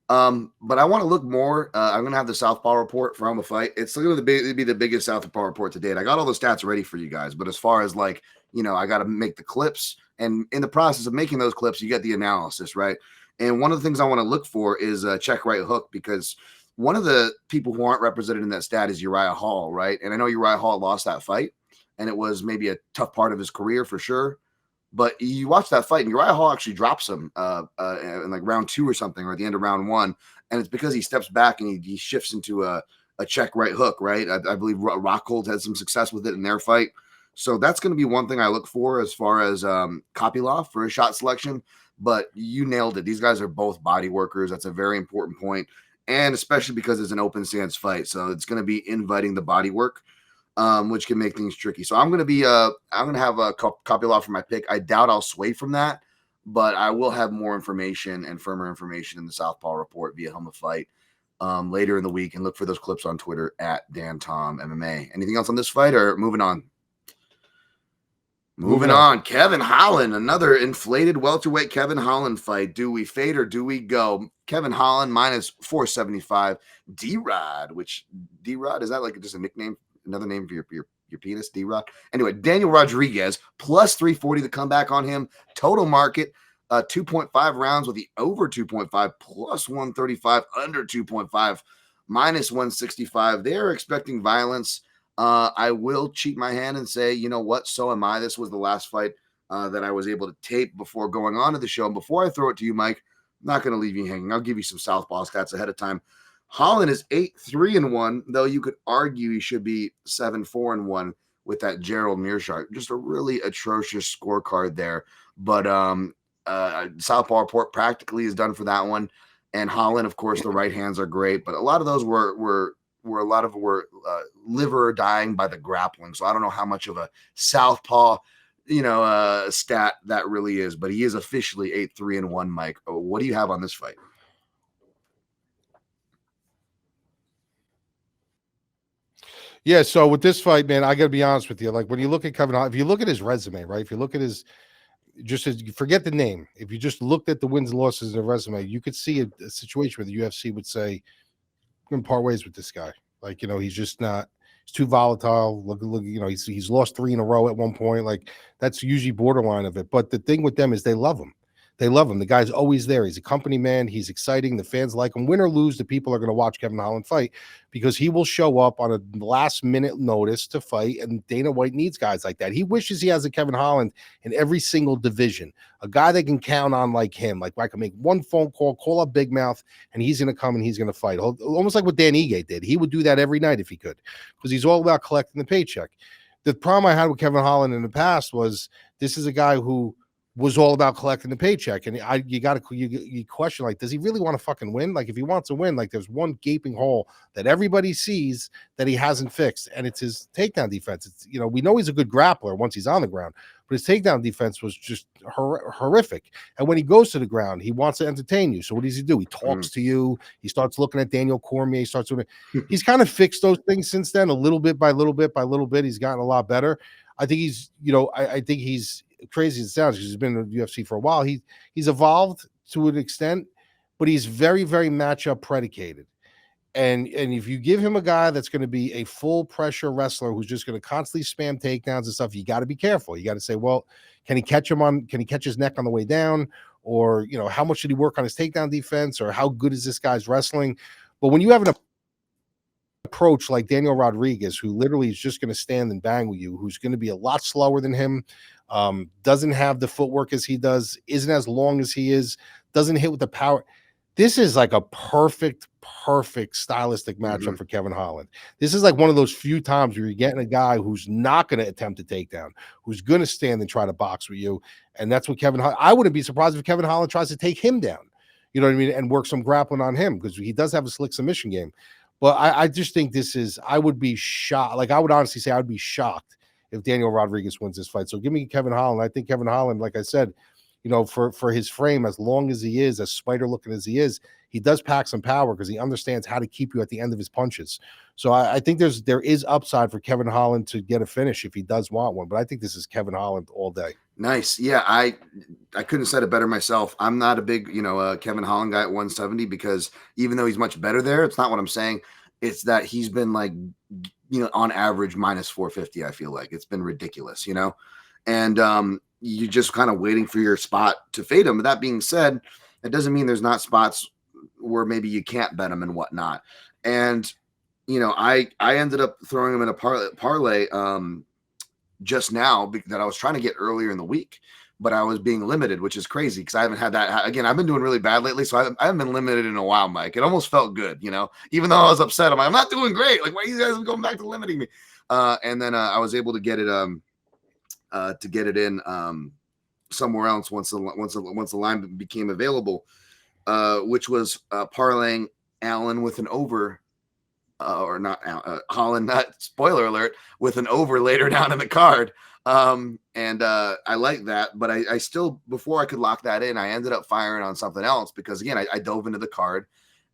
But I want to look more. I'm going to have the Southpaw report from the fight. It's going to be the biggest Southpaw report to date. I got all the stats ready for you guys, but as far as I got to make the clips, and in the process of making those clips, you get the analysis, right? And one of the things I want to look for is a check right hook, because one of the people who aren't represented in that stat is Uriah Hall, right? And I know Uriah Hall lost that fight, and it was maybe a tough part of his career for sure. But you watch that fight, and Uriah Hall actually drops him in like round 2 or something, or at the end of round 1. And it's because he steps back and he shifts into a check right hook, right? I believe Rockhold had some success with it in their fight. So that's going to be one thing I look for as far as Kopylov for a shot selection. But you nailed it. These guys are both body workers. That's a very important point. And especially because it's an open stance fight. So it's going to be inviting the body work. which can make things tricky. So I'm going to have a Kopylov for my pick. I doubt I'll sway from that, but I will have more information and firmer information in the Southpaw report via Helmet Fight later in the week, and look for those clips on Twitter at DanTomMMA. Anything else on this fight, or moving on? Moving on. Kevin Holland, another inflated welterweight Kevin Holland fight. Do we fade or do we go? Kevin Holland minus 475. D-Rod, which D-Rod, is that like just a nickname? Another name for your penis, D-Rod? Anyway, Daniel Rodriguez, plus 340 to come back on him. Total market, 2.5 rounds with the over 2.5, plus 135, under 2.5, minus 165. They're expecting violence. I will cheat my hand and say, you know what? So am I. This was the last fight that I was able to tape before going on to the show. And before I throw it to you, Mike, I'm not going to leave you hanging. I'll give you some Southpaw stats ahead of time. Holland is 8-3-1, though you could argue he should be 7-4-1 with that Gerald Mearshart. Just a really atrocious scorecard there. But Southpaw report practically is done for that one. And Holland, of course, the right hands are great, but a lot of those were liver dying by the grappling. So I don't know how much of a Southpaw, stat that really is, but he is officially 8-3-1, Mike. What do you have on this fight? Yeah, so with this fight, man, I got to be honest with you. Like, when you look at Kevin Holland, if you look at his resume, right? If you look at his, forget the name. If you just looked at the wins and losses in the resume, you could see a situation where the UFC would say, "I'm going to part ways with this guy." Like, he's just not. He's too volatile. Look, he's lost 3 in a row at one point. Like, that's usually borderline of it. But the thing with them is they love him. They love him. The guy's always there. He's a company man. He's exciting. The fans like him. Win or lose, the people are going to watch Kevin Holland fight because he will show up on a last-minute notice to fight, and Dana White needs guys like that. He wishes he has a Kevin Holland in every single division, a guy they can count on like him. Like, I can make one phone call up Big Mouth, and he's going to come and he's going to fight. Almost like what Dan Ige did. He would do that every night if he could because he's all about collecting the paycheck. The problem I had with Kevin Holland in the past was this is a guy who was all about collecting the paycheck. And you question, like, does he really want to fucking win? Like, if he wants to win, like, there's one gaping hole that everybody sees that he hasn't fixed, and it's his takedown defense. It's, we know he's a good grappler once he's on the ground, but his takedown defense was just horrific. And when he goes to the ground, he wants to entertain you. So what does he do? He talks to you. He starts looking at Daniel Cormier. He starts doing it. He's kind of fixed those things since then, a little bit by little bit by little bit. He's gotten a lot better. I think he's, I think he's, crazy as it sounds, because he's been in the UFC for a while, he's evolved to an extent, but he's very, very matchup predicated. And if you give him a guy that's going to be a full pressure wrestler who's just going to constantly spam takedowns and stuff, you got to be careful. You got to say, well, can he catch his neck on the way down? Or, how much did he work on his takedown defense? Or how good is this guy's wrestling? But when you have an approach like Daniel Rodriguez, who literally is just going to stand and bang with you, who's going to be a lot slower than him, doesn't have the footwork as he does, isn't as long as he is, doesn't hit with the power. This is like a perfect stylistic matchup for Kevin Holland. This is like one of those few times where you're getting a guy who's not going to attempt a takedown, who's going to stand and try to box with you. And that's what Kevin Holland, I wouldn't be surprised if Kevin Holland tries to take him down, you know what I mean, and work some grappling on him, because he does have a slick submission game. But I just think I would be shocked. Like, I would honestly say I would be shocked if Daniel Rodriguez wins this fight. So give me Kevin Holland. I think Kevin Holland, like I said, for his frame, as long as he is, as spider looking as he is, he does pack some power because he understands how to keep you at the end of his punches. So I think there is upside for Kevin Holland to get a finish if he does want one. But I think this is Kevin Holland all day. Nice. Yeah, I couldn't have said it better myself. I'm not a big, Kevin Holland guy at 170, because even though he's much better there, it's not what I'm saying. It's that he's been like, on average minus 450. I feel like it's been ridiculous, and you're just kind of waiting for your spot to fade him. But that being said, it doesn't mean there's not spots where maybe you can't bet him and whatnot. And, I ended up throwing him in a parlay just now that I was trying to get earlier in the week, but I was being limited, which is crazy because I haven't had that. Again, I've been doing really bad lately, so I haven't been limited in a while, Mike. It almost felt good, even though I was upset. I'm not doing great. Like, why are you guys going back to limiting me? And then I was able to get it in somewhere else once the line became available, which was parlaying Allen with an over or not Holland, not spoiler alert, with an over later down in the card. I like that, but I still, before I could lock that in, I ended up firing on something else because again, I dove into the card,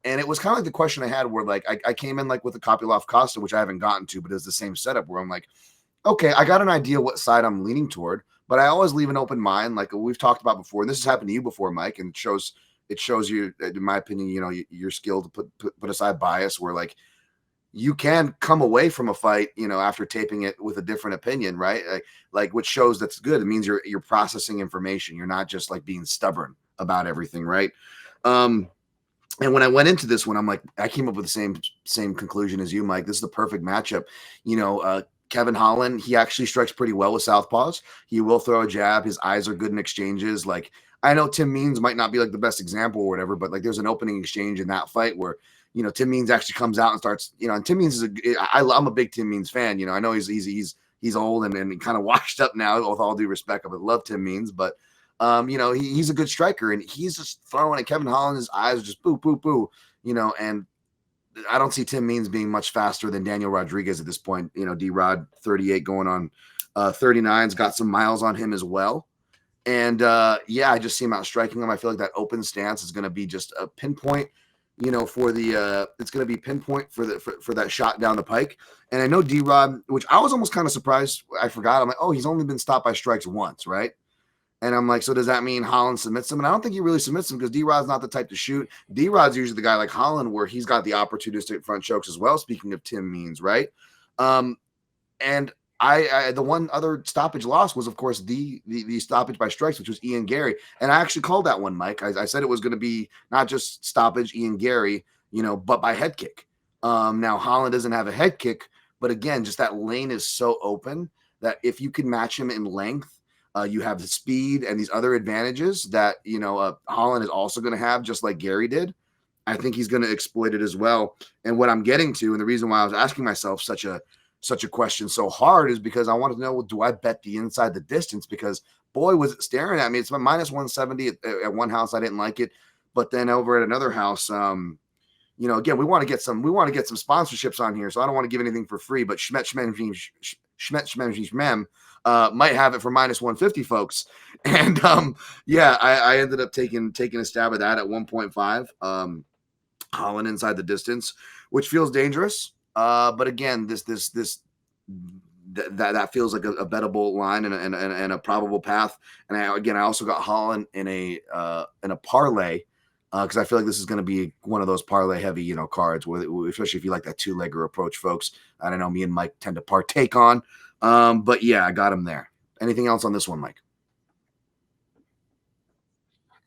and it was kind of like the question I had where like I came in like with the Kopylov Costa, which I haven't gotten to, but it's the same setup where I'm like, okay, I got an idea what side I'm leaning toward, but I always leave an open mind, like we've talked about before. And this has happened to you before, Mike, and it shows you, in my opinion, you know, your skill to put aside bias, where like you can come away from a fight, you know, after taping it with a different opinion, right? Like which shows that's good. It means you're processing information. You're not just like being stubborn about everything, right? And when I went into this one, I'm like, I came up with the same conclusion as you, Mike. This is the perfect matchup. You know, Kevin Holland, he actually strikes pretty well with southpaws. He will throw a jab. His eyes are good in exchanges. Like, I know Tim Means might not be like the best example or whatever, but like there's an opening exchange in that fight where, you know, Tim Means actually comes out and starts, you know, and Tim Means is I'm a big Tim Means fan. You know, I know he's old and kind of washed up now, with all due respect. I would love Tim Means, but you know, he's a good striker, and he's just throwing at Kevin Holland. His eyes are just boo, boo, boo, you know, and I don't see Tim Means being much faster than Daniel Rodriguez at this point. You know, D-Rod 38 going on 39's got some miles on him as well. And yeah, I just see him out striking him. I feel like that open stance is going to be just a pinpoint, you know, for the it's going to be pinpoint for that shot down the pike. And I know D-Rod, which I was almost kind of surprised. I forgot. I'm like, oh, he's only been stopped by strikes once, right? And I'm like, so does that mean Holland submits him? And I don't think he really submits him because D-Rod's not the type to shoot. D-Rod's usually the guy like Holland where he's got the opportunistic front chokes as well, speaking of Tim Means, right? And I the one other stoppage loss was, of course, the stoppage by strikes, which was Ian Gary. And I actually called that one, Mike. I said it was going to be not just stoppage Ian Gary, you know, but by head kick. Now, Holland doesn't have a head kick, but again, just that lane is so open that if you can match him in length, you have the speed and these other advantages that, you know, Holland is also going to have, just like Gary did. I think he's going to exploit it as well. And what I'm getting to, and the reason why I was asking myself such a question so hard, is because I wanted to know, do I bet the inside the distance? Because boy, was it staring at me. It's my minus 170 at one house. I didn't like it, but then over at another house, you know, again, we want to get some sponsorships on here, so I don't want to give anything for free. But Schmet might have it for minus 150, folks. And yeah, I ended up taking a stab at that at 1.5. Holland inside the distance, which feels dangerous. But again, that feels like a bettable line and a probable path. And I also got Holland in a parlay. Because I feel like this is going to be one of those parlay heavy, you know, cards, especially if you like that two-legger approach, folks. I don't know, me and Mike tend to partake on. But yeah, I got him there. Anything else on this one, Mike?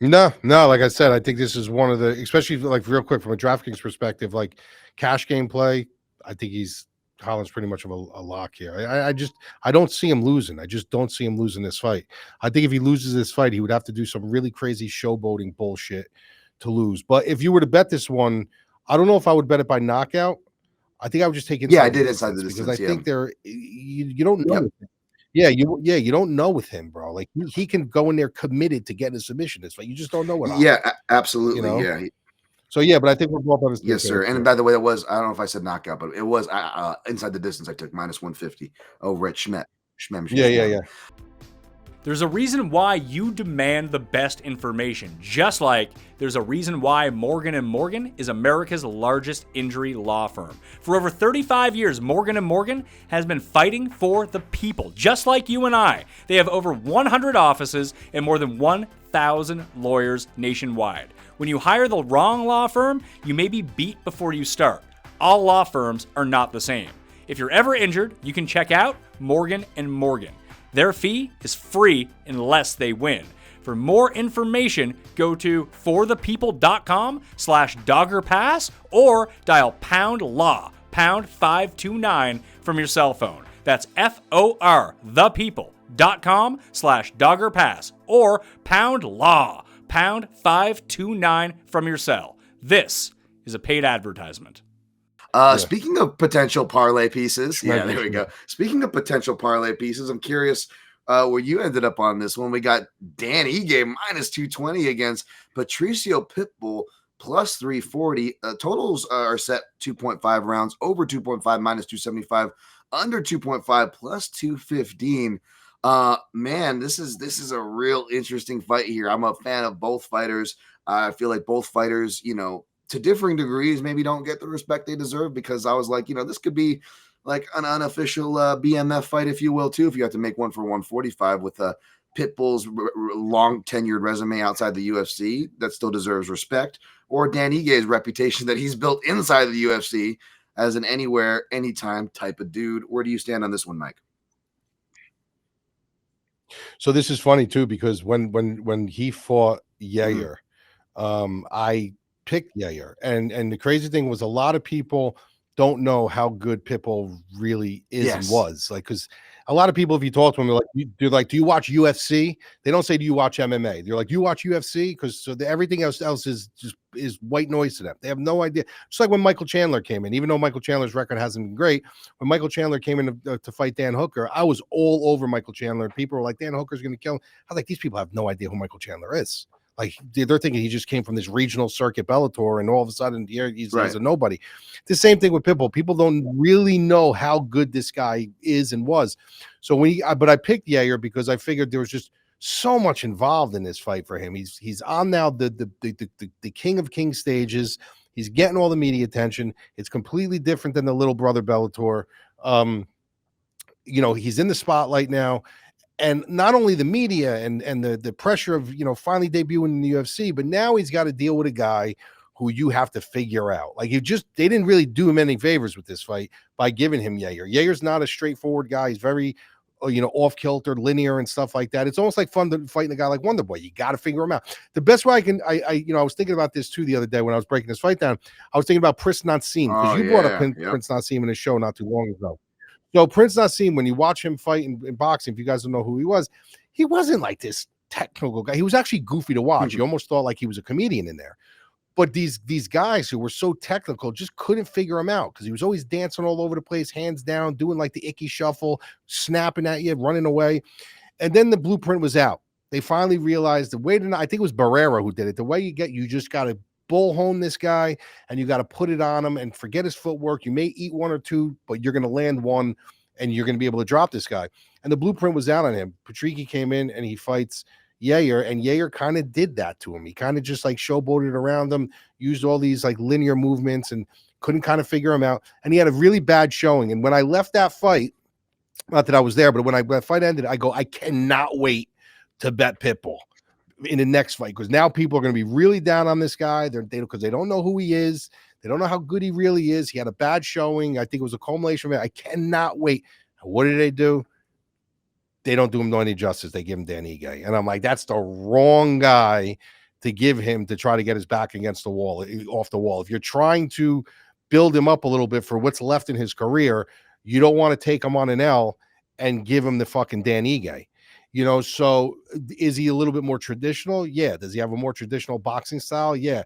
No. Like I said, I think this is one of the, especially like real quick from a DraftKings perspective, like cash game play. I think Holland's pretty much of a lock here. I don't see him losing. I just don't see him losing this fight. I think if he loses this fight, he would have to do some really crazy showboating bullshit to lose. But if you were to bet this one, I don't know if I would bet it by knockout. I think I would just take inside. Yeah, I did inside the distance because I think you don't know. Yep. You don't know with him, bro. Like he can go in there committed to getting a submission this fight. You just don't know what. Yeah, absolutely. You know? Yeah. So yeah, but I think we're both on this. Yes, sir. And by the way, I don't know if I said knockout, but it was inside the distance. I took minus 150 over at Schmet. Yeah. There's a reason why you demand the best information, just like there's a reason why Morgan & Morgan is America's largest injury law firm. For over 35 years, Morgan & Morgan has been fighting for the people, just like you and I. They have over 100 offices and more than 1,000 lawyers nationwide. When you hire the wrong law firm, you may be beat before you start. All law firms are not the same. If you're ever injured, you can check out Morgan & Morgan. Their fee is free unless they win. For more information, go to forthepeople.com/doggerpass or dial #law, #529 from your cell phone. That's FOR thepeople.com/doggerpass or #law, #529 from your cell. This is a paid advertisement. Speaking of potential parlay pieces, there we go. Speaking of potential parlay pieces, I'm curious where you ended up on this one. We got Dan Ige minus 220 against Patricio Pitbull plus 340. Totals are set 2.5 rounds, over 2.5 minus 275, under 2.5 plus 215. Man, this is a real interesting fight here. I'm a fan of both fighters. I feel like both fighters, to differing degrees, maybe don't get the respect they deserve, because I was like, this could be like an unofficial BMF fight, if you will, too, if you have to make one for 145 with Pitbull's long tenured resume outside the UFC that still deserves respect, or Dan Igue's reputation that he's built inside the UFC as an anywhere, anytime type of dude. Where do you stand on this one, Mike? So this is funny too, because when he fought Yair, I picked Yair, and the crazy thing was a lot of people don't know how good Pitbull really is and was. Like, because a lot of people, if you talk to them, they're like, do you watch UFC? They don't say, do you watch MMA? They're like, you watch UFC? Because everything else is white noise to them. They have no idea. Just like when Michael Chandler came in, even though Michael Chandler's record hasn't been great, when Michael Chandler came in to fight Dan Hooker, I was all over Michael Chandler. People were like, Dan Hooker's going to kill him. I was like, these people have no idea who Michael Chandler is. Like, they're thinking he just came from this regional circuit Bellator, and all of a sudden he's a nobody. The same thing with Pitbull. People don't really know how good this guy is and was. So but I picked Yair because I figured there was just so much involved in this fight for him. He's on now the King of King stages. He's getting all the media attention. It's completely different than the little brother Bellator. He's in the spotlight now. And not only the media and the pressure of, finally debuting in the UFC, but now he's got to deal with a guy who you have to figure out. Like, they didn't really do him any favors with this fight by giving him Yair. Yair's not a straightforward guy. He's very, off kilter, linear and stuff like that. It's almost like fun to fighting a guy like Wonder Boy. You got to figure him out. The best way I was thinking about this too the other day when I was breaking this fight down. I was thinking about Prince Nassim, because you brought up Prince Nassim in a show not too long ago. So Prince Nassim, when you watch him fight in boxing, if you guys don't know who he wasn't like this technical guy. He was actually goofy to watch. You almost thought like he was a comedian in there. But these guys who were so technical just couldn't figure him out, because he was always dancing all over the place, hands down, doing like the icky shuffle, snapping at you, running away. And then the blueprint was out. They finally realized the way I think it was Barrera who did it. The way you just got to bull hone this guy, and you got to put it on him and forget his footwork. You may eat one or two, but you're going to land one, and you're going to be able to drop this guy. And the blueprint was out on him. Patricio came in and he fights Yair, and Yair kind of did that to him. He kind of just like showboated around him, used all these like linear movements, and couldn't kind of figure him out. And he had a really bad showing. And when I left that fight, not that I was there, but when that fight ended, I go, I cannot wait to bet Pitbull in the next fight, because now people are going to be really down on this guy. Because they don't know who he is. They don't know how good he really is. He had a bad showing. I think it was a culmination of it. I cannot wait. What did they do? They don't do him any justice. They give him Dan Ige. And I'm like, that's the wrong guy to give him to try to get his back against the wall, off the wall. If you're trying to build him up a little bit for what's left in his career, you don't want to take him on an L and give him the fucking Dan Ige. So is he a little bit more traditional? Yeah. Does he have a more traditional boxing style? Yeah.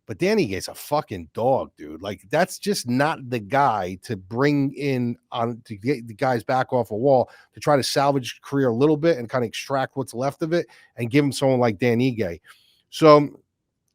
But Dan Igue's a fucking dog, dude. Like, that's just not the guy to bring in to get the guys back off a wall, to try to salvage his career a little bit and kind of extract what's left of it and give him someone like Dan Ige. So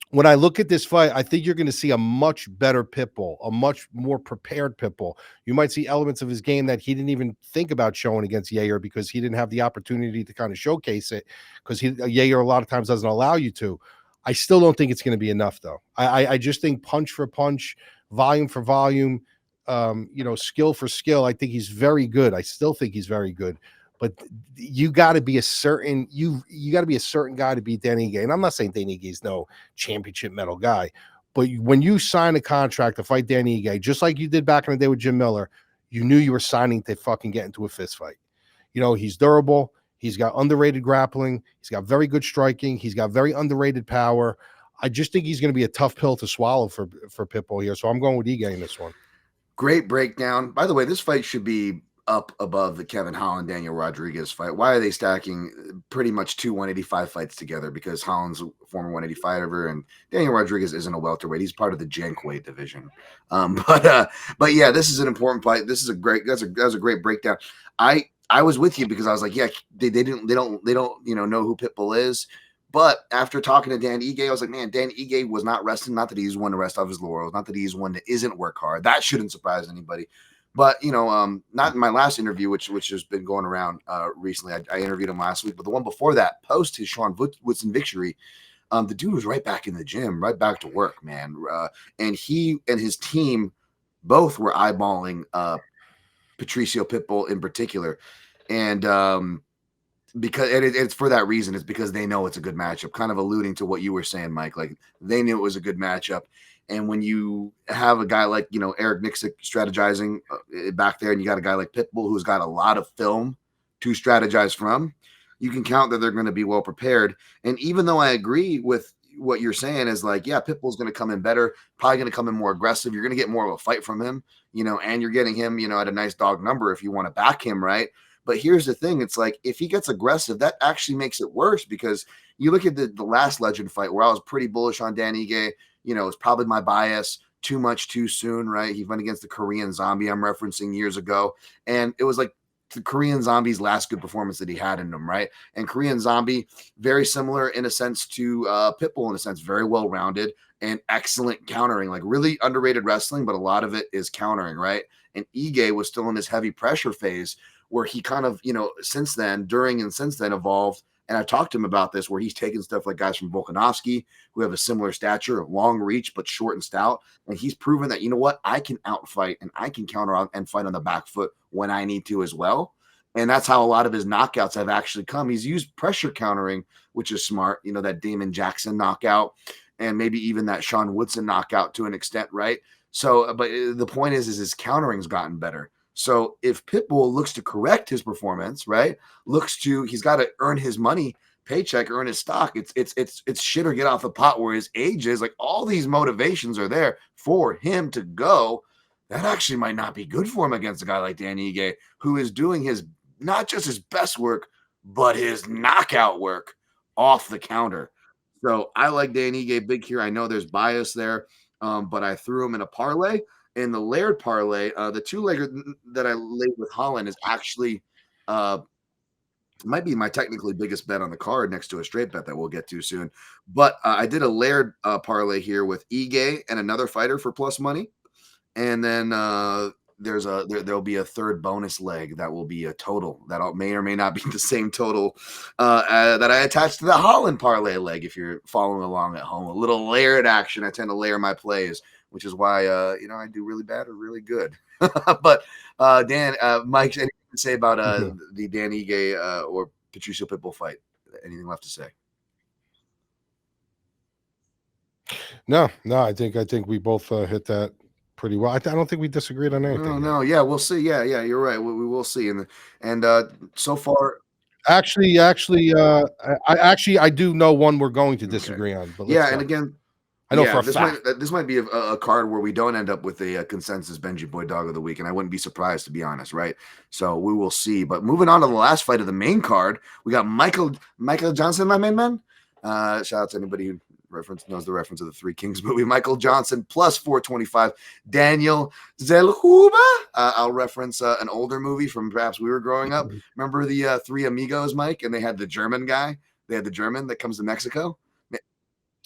when I look at this fight, I think you're going to see a much better Pitbull, a much more prepared Pitbull. You might see elements of his game that he didn't even think about showing against Yair, because he didn't have the opportunity to kind of showcase it, because Yair a lot of times doesn't allow you to. I still don't think it's going to be enough, though. I just think punch for punch, volume for volume, skill for skill, I think he's very good. I still think he's very good. But you got to be a certain guy to beat Dan Ige. And I'm not saying Dan Ige is no championship medal guy, but when you sign a contract to fight Dan Ige, just like you did back in the day with Jim Miller, you knew you were signing to fucking get into a fist fight. He's durable. He's got underrated grappling. He's got very good striking. He's got very underrated power. I just think he's going to be a tough pill to swallow for Pitbull here. So I'm going with Ige in this one. Great breakdown. By the way, this fight should be up above the Kevin Holland, Daniel Rodriguez fight. Why are they stacking pretty much two 185 fights together? Because Holland's a former 185er and Daniel Rodriguez isn't a welterweight. He's part of the jank-weight division. But yeah, this is an important fight. This is that's a great breakdown. I was with you because I was like, yeah, they don't know who Pitbull is. But after talking to Dan Ige, I was like, man, Dan Ige was not resting. Not that he's one to rest off his laurels. Not that he's one that isn't work hard. That shouldn't surprise anybody. But, not in my last interview, which has been going around recently. I interviewed him last week. But the one before that, post his Sean Woodson victory, the dude was right back in the gym, right back to work, man. And he and his team both were eyeballing Patricio Pitbull in particular. And because it's for that reason. It's because they know it's a good matchup, kind of alluding to what you were saying, Mike. Like, they knew it was a good matchup. And when you have a guy like, Eric Nixick strategizing back there, and you got a guy like Pitbull who's got a lot of film to strategize from, you can count that they're going to be well prepared. And even though I agree with what you're saying is like, yeah, Pitbull's going to come in better, probably going to come in more aggressive. You're going to get more of a fight from him, and you're getting him, at a nice dog number if you want to back him, right? But here's the thing. It's like, if he gets aggressive, that actually makes it worse, because you look at the last legend fight where I was pretty bullish on Dan Ige. It's probably my bias. Too much too soon, right? He went against the Korean Zombie I'm referencing years ago. And it was like the Korean Zombie's last good performance that he had in him, right? And Korean Zombie, very similar in a sense to Pitbull, in a sense, very well-rounded and excellent countering, like really underrated wrestling, but a lot of it is countering, right? And Ige was still in this heavy pressure phase where he kind of, since then evolved. And I talked to him about this, where he's taken stuff like guys from Volkanovski who have a similar stature, long reach, but short and stout. And he's proven that, I can outfight and I can counter out and fight on the back foot when I need to as well. And that's how a lot of his knockouts have actually come. He's used pressure countering, which is smart, that Damon Jackson knockout, and maybe even that Sean Woodson knockout to an extent, right? So, but the point is his countering's gotten better. So if Pitbull looks to correct his performance, right, he's got to earn his money, paycheck, earn his stock. It's shit or get off the pot where his age is. Like, all these motivations are there for him to go. That actually might not be good for him against a guy like Dan Ige, who is doing not just his best work, but his knockout work off the counter. So I like Dan Ige big here. I know there's bias there, but I threw him in a parlay. In the layered parlay, the two-legger that I laid with Holland is actually might be my technically biggest bet on the card, next to a straight bet that we'll get to soon. But I did a layered parlay here with Ige and another fighter for plus money, and then there'll be a third bonus leg that will be a total that may or may not be the same total that I attached to the Holland parlay leg. If you're following along at home, a little layered action. I tend to layer my plays, which is why I do really bad or really good. But Dan, Mike, anything to say about the Dan Ige or Patricio Pitbull fight? Anything left to say? No. I think we both hit that pretty well. I don't think we disagreed on anything. No. Yeah, we'll see. Yeah, you're right. We will see. And so far. Actually, I do know one we're going to disagree on. But yeah, and again, I know for a fact. This might be a card where we don't end up with a consensus Benji Boy Dog of the Week, and I wouldn't be surprised, to be honest, right? So we will see. But moving on to the last fight of the main card, we got Michael Johnson, my main man. Shout out to anybody who knows the reference of the Three Kings movie. Michael Johnson plus 425. Daniel Zellhuber. I'll reference an older movie from perhaps we were growing up. Remember the Three Amigos, Mike? And they had the German guy. They had the German that comes to Mexico.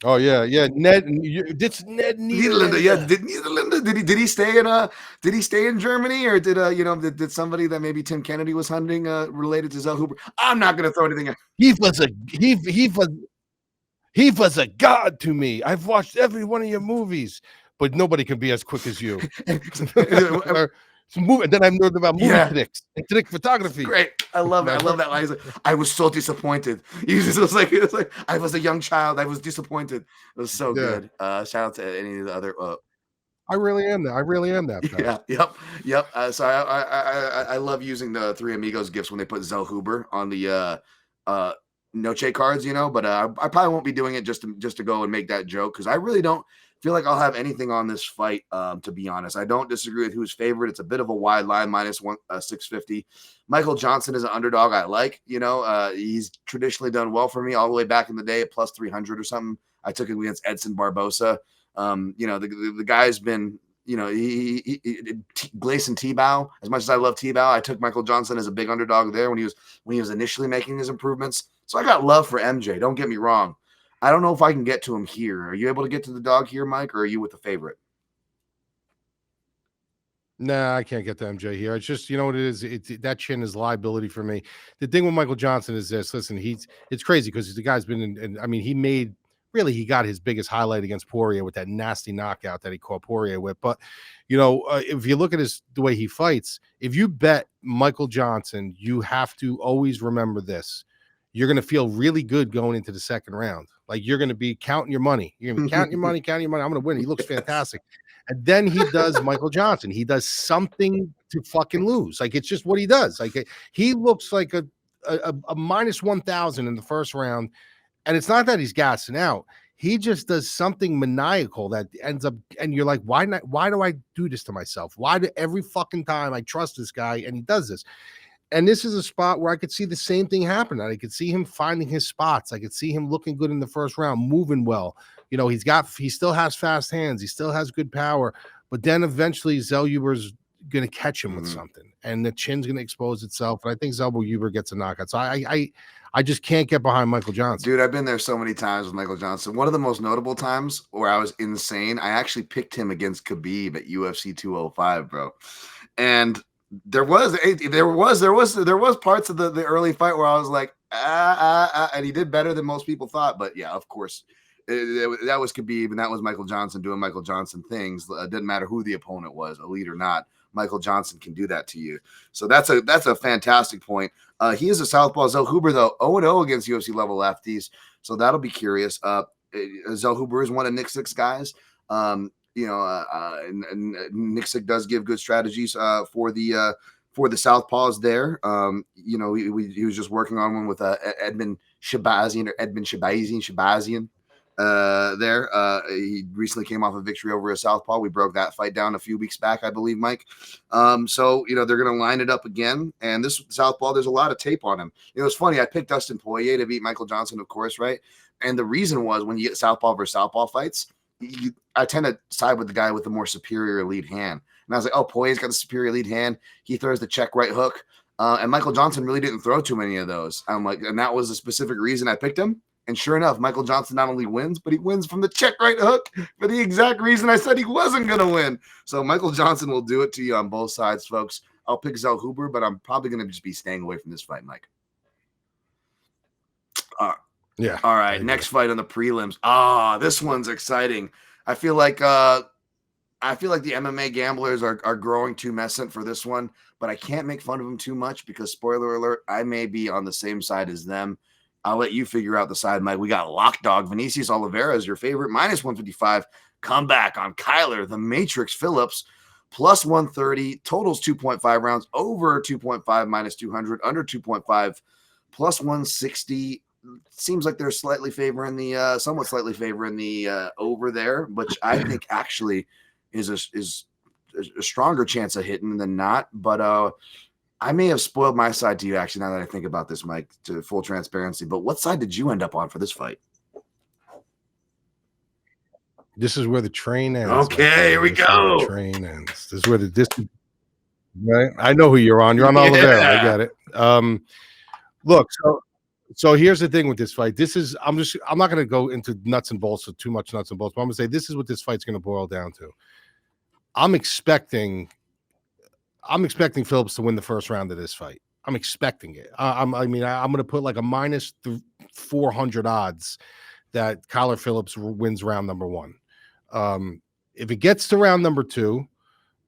Oh yeah. Ned. It's Ned Niederlande. Yeah, Niederlande. Did he stay in Germany, or did somebody that maybe Tim Kennedy was hunting related to Zellhuber? I'm not going to throw anything out. He was a god to me. I've watched every one of your movies, but nobody can be as quick as you. And then I've learned about movie tricks and trick photography. Great. I love it. I love that line. Like, I was so disappointed. It was like I was a young child. I was disappointed. It was so good. Shout out to any of the other. I really am that. Yeah. Yep. So I love using the Three Amigos gifts when they put Zellhuber on the Noche cards, but I probably won't be doing it just to go and make that joke, because I really don't feel like I'll have anything on this fight, to be honest. I don't disagree with who's favorite. It's a bit of a wide line, minus 650. Michael Johnson is an underdog I like. He's traditionally done well for me all the way back in the day at plus 300 or something. I took it against Edson Barbosa. The guy's been, Gleison Tebow. As much as I love Tebow, I took Michael Johnson as a big underdog there when he was initially making his improvements. So I got love for MJ. Don't get me wrong. I don't know if I can get to him here. Are you able to get to the dog here, Mike, or are you with the favorite? Nah, I can't get to MJ here. It's just, you know what it is? That chin is liability for me. The thing with Michael Johnson is this. Listen, it's crazy because the guy's been in, I mean, he got his biggest highlight against Poirier with that nasty knockout that he caught Poirier with. But, if you look at the way he fights, if you bet Michael Johnson, you have to always remember this. You're going to feel really good going into the second round. Like you're going to be counting your money. You're going to be counting your money. I'm going to win. He looks fantastic. And then he does Michael Johnson. He does something to fucking lose. Like it's just what he does. Like he looks like a minus 1,000 in the first round. And it's not that he's gassing out. He just does something maniacal that ends up, and you're like, why not? Why do I do this to myself? Why do every fucking time I trust this guy and he does this? And this is a spot where I could see the same thing happen. I could see him finding his spots. I could see him looking good in the first round, moving well. He still has fast hands. He still has good power. But then eventually Zellhuber's going to catch him with something, and the chin's going to expose itself. And I think Zellhuber gets a knockout. So I just can't get behind Michael Johnson. Dude, I've been there so many times with Michael Johnson. One of the most notable times where I was insane, I actually picked him against Khabib at UFC 205, bro. And there was parts of the early fight where I was like, and he did better than most people thought. But yeah, of course, that was Khabib, and that was Michael Johnson doing Michael Johnson things. It didn't matter who the opponent was, elite or not. Michael Johnson can do that to you. So that's a fantastic point. He is a southpaw. Zellhuber, though, 0-0 against UFC level lefties. So that'll be curious. Zellhuber is one of Nick Sick's guys. Nick does give good strategies for the southpaws there. He was just working on one with Edmund Shabazian there. He recently came off a victory over a southpaw. We broke that fight down a few weeks back, I believe, Mike. So they're going to line it up again. And this southpaw, there's a lot of tape on him. It's funny. I picked Dustin Poirier to beat Michael Johnson, of course, right? And the reason was when you get southpaw versus southpaw fights, I tend to side with the guy with the more superior lead hand. And I was like, oh, Poirier's got the superior lead hand. He throws the check right hook. And Michael Johnson really didn't throw too many of those. I'm like, and that was a specific reason I picked him. And sure enough, Michael Johnson not only wins, but he wins from the check right hook for the exact reason I said he wasn't going to win. So Michael Johnson will do it to you on both sides, folks. I'll pick Zellhuber, but I'm probably going to just be staying away from this fight, Mike. Yeah. All right. Next fight on the prelims. This one's exciting. I feel like the MMA gamblers are growing tumescent for this one, but I can't make fun of them too much because, spoiler alert, I may be on the same side as them. I'll let you figure out the side, Mike. We got Lock Dog. Vinicius Oliveira is your favorite, minus 155. Comeback on Kyler, the Matrix Phillips, plus 130. Totals 2.5 rounds, over 2.5, minus 200, under 2.5, plus 160. Seems like they're somewhat slightly favoring the over there, which I think actually is a stronger chance of hitting than not. But I may have spoiled my side to you, actually, now that I think about this, Mike, to full transparency. But what side did you end up on for this fight? This is where the train ends. Okay, here we go. The train ends. This is where the distance. Right? I know who you're on. You're on Oliveira. I get it. Look, so here's the thing with this fight. I'm not going to go into nuts and bolts, so too much nuts and bolts, but I'm going to say this is what this fight's going to boil down to. I'm expecting Phillips to win the first round of this fight. I'm expecting it. I'm going to put like a minus 400 odds that Kyler Phillips wins round number one. If it gets to round number two,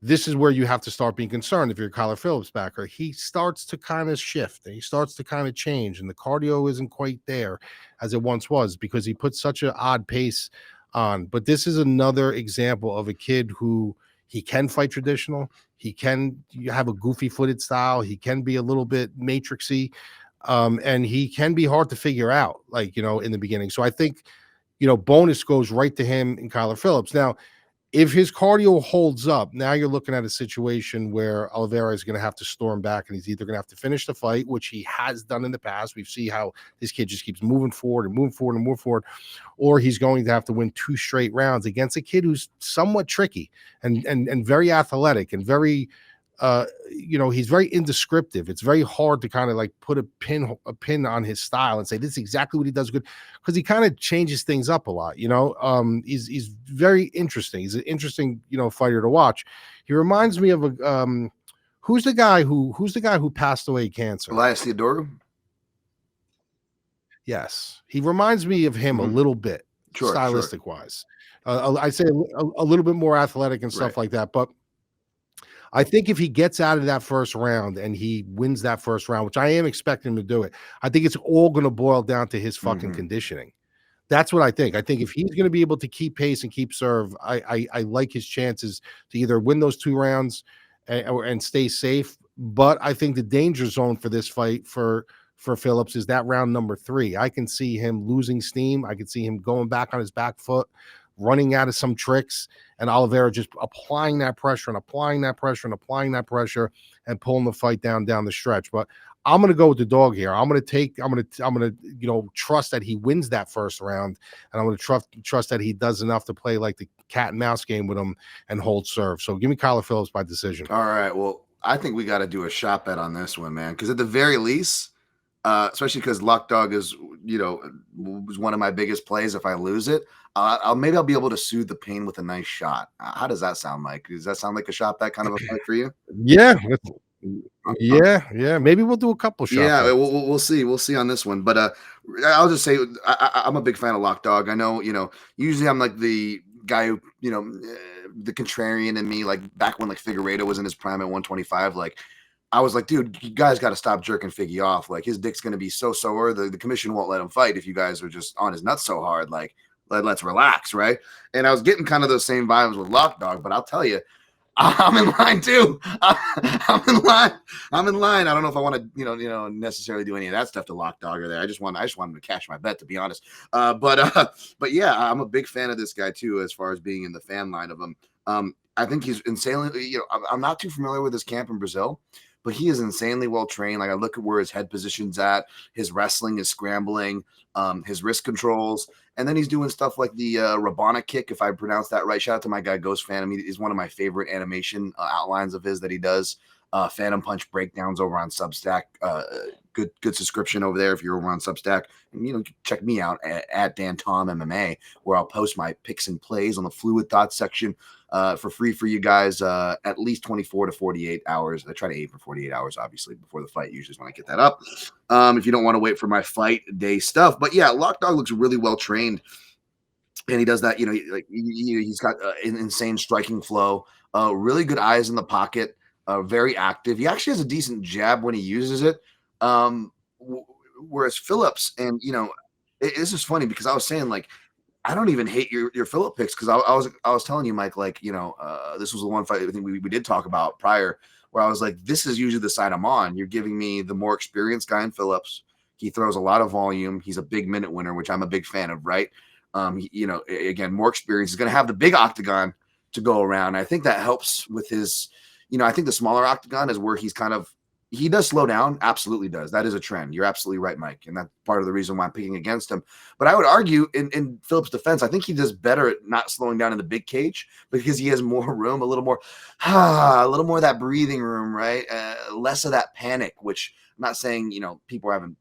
this is where you have to start being concerned if you're a Kyler Phillips backer. He starts to kind of shift and he starts to kind of change, and the cardio isn't quite there as it once was because he put such an odd pace on. But this is another example of a kid who he can fight traditional. He can have a goofy footed style. He can be a little bit matrixy, and he can be hard to figure out, in the beginning. So I think, bonus goes right to him and Kyler Phillips. Now, if his cardio holds up, now you're looking at a situation where Oliveira is going to have to storm back, and he's either going to have to finish the fight, which he has done in the past. We've seen how this kid just keeps moving forward, or he's going to have to win 2 straight rounds against a kid who's somewhat tricky and very athletic and very he's very indescriptive. It's very hard to kind of like put a pin on his style and say this is exactly what he does good, because he kind of changes things up a lot. He's very interesting. He's an interesting fighter to watch. He reminds me of a who's the guy who passed away cancer? Elias Theodorou. Yes, he reminds me of him a little bit, stylistic wise. I'd say a little bit more athletic and stuff like that, but I think if he gets out of that first round and he wins that first round, which I am expecting him to do it, I think it's all going to boil down to his fucking conditioning. That's what I think. I think if he's going to be able to keep pace and keep serve, I like his chances to either win those 2 rounds and stay safe. But I think the danger zone for this fight for Phillips is that round number 3. I can see him losing steam. I can see him going back on his back foot, running out of some tricks, and Oliveira just applying that pressure and applying that pressure and applying that pressure and pulling the fight down the stretch. But I'm going to go with the dog here. I'm going to trust that he wins that first round, and I'm going to trust that he does enough to play like the cat and mouse game with him and hold serve. So give me Kyler Phillips by decision. All right. Well, I think we got to do a shot bet on this one, man, because at the very least, especially because Luck Dog is, was one of my biggest plays. If I lose it, I'll be able to soothe the pain with a nice shot. How does that sound, Mike? Does that sound like a shot bet kind of a fight for you? Yeah. Yeah. Maybe we'll do a couple shots. Yeah, we'll see. We'll see on this one. But I'll just say I'm a big fan of Luck Dog. I know, usually I'm like the guy who, the contrarian in me, like back when like Figueiredo was in his prime at 125, like I was like, dude, you guys got to stop jerking Figgy off. Like his dick's going to be so sore. The commission won't let him fight if you guys are just on his nuts so hard. Like, let's relax, right? And I was getting kind of those same vibes with Luck Dog, but I'll tell you, I'm in line too. I'm in line. I don't know if I want to, necessarily do any of that stuff to Luck Dog or there. I just want him to cash my bet, to be honest. But yeah, I'm a big fan of this guy too, as far as being in the fan line of him. I think he's insanely, I'm not too familiar with his camp in Brazil, but he is insanely well trained. Like I look at where his head position's at, his wrestling, his scrambling, his wrist controls, and then he's doing stuff like the Rabona kick, if I pronounce that right. Shout out to my guy Ghost Phantom. He is one of my favorite animation outlines of his that he does. Phantom Punch breakdowns over on Substack. Good subscription over there if you're over on Substack. And, check me out at Dan Tom MMA, where I'll post my picks and plays on the Fluid Thoughts section for free for you guys at least 24 to 48 hours. I try to aim for 48 hours, obviously, before the fight. Usually is when I get that up. If you don't want to wait for my fight day stuff. But yeah, Luck Dog looks really well trained. And he does that, he's got an insane striking flow, really good eyes in the pocket, very active. He actually has a decent jab when he uses it. Whereas Phillips, and this is funny because I was saying, like, I don't even hate your Phillip picks, because I was telling you, Mike, like, this was the one fight I think we did talk about prior, where I was like, this is usually the side I'm on. You're giving me the more experienced guy in Phillips. He throws a lot of volume. He's a big minute winner, which I'm a big fan of, right? Again, more experience. He's going to have the big octagon to go around. I think that helps with his, I think the smaller octagon is where he does slow down. Absolutely does. That is a trend. You're absolutely right, Mike. And that's part of the reason why I'm picking against him. But I would argue in Phillips' defense, I think he does better at not slowing down in the big cage, because he has more room, a little more of that breathing room, right? Less of that panic, which I'm not saying,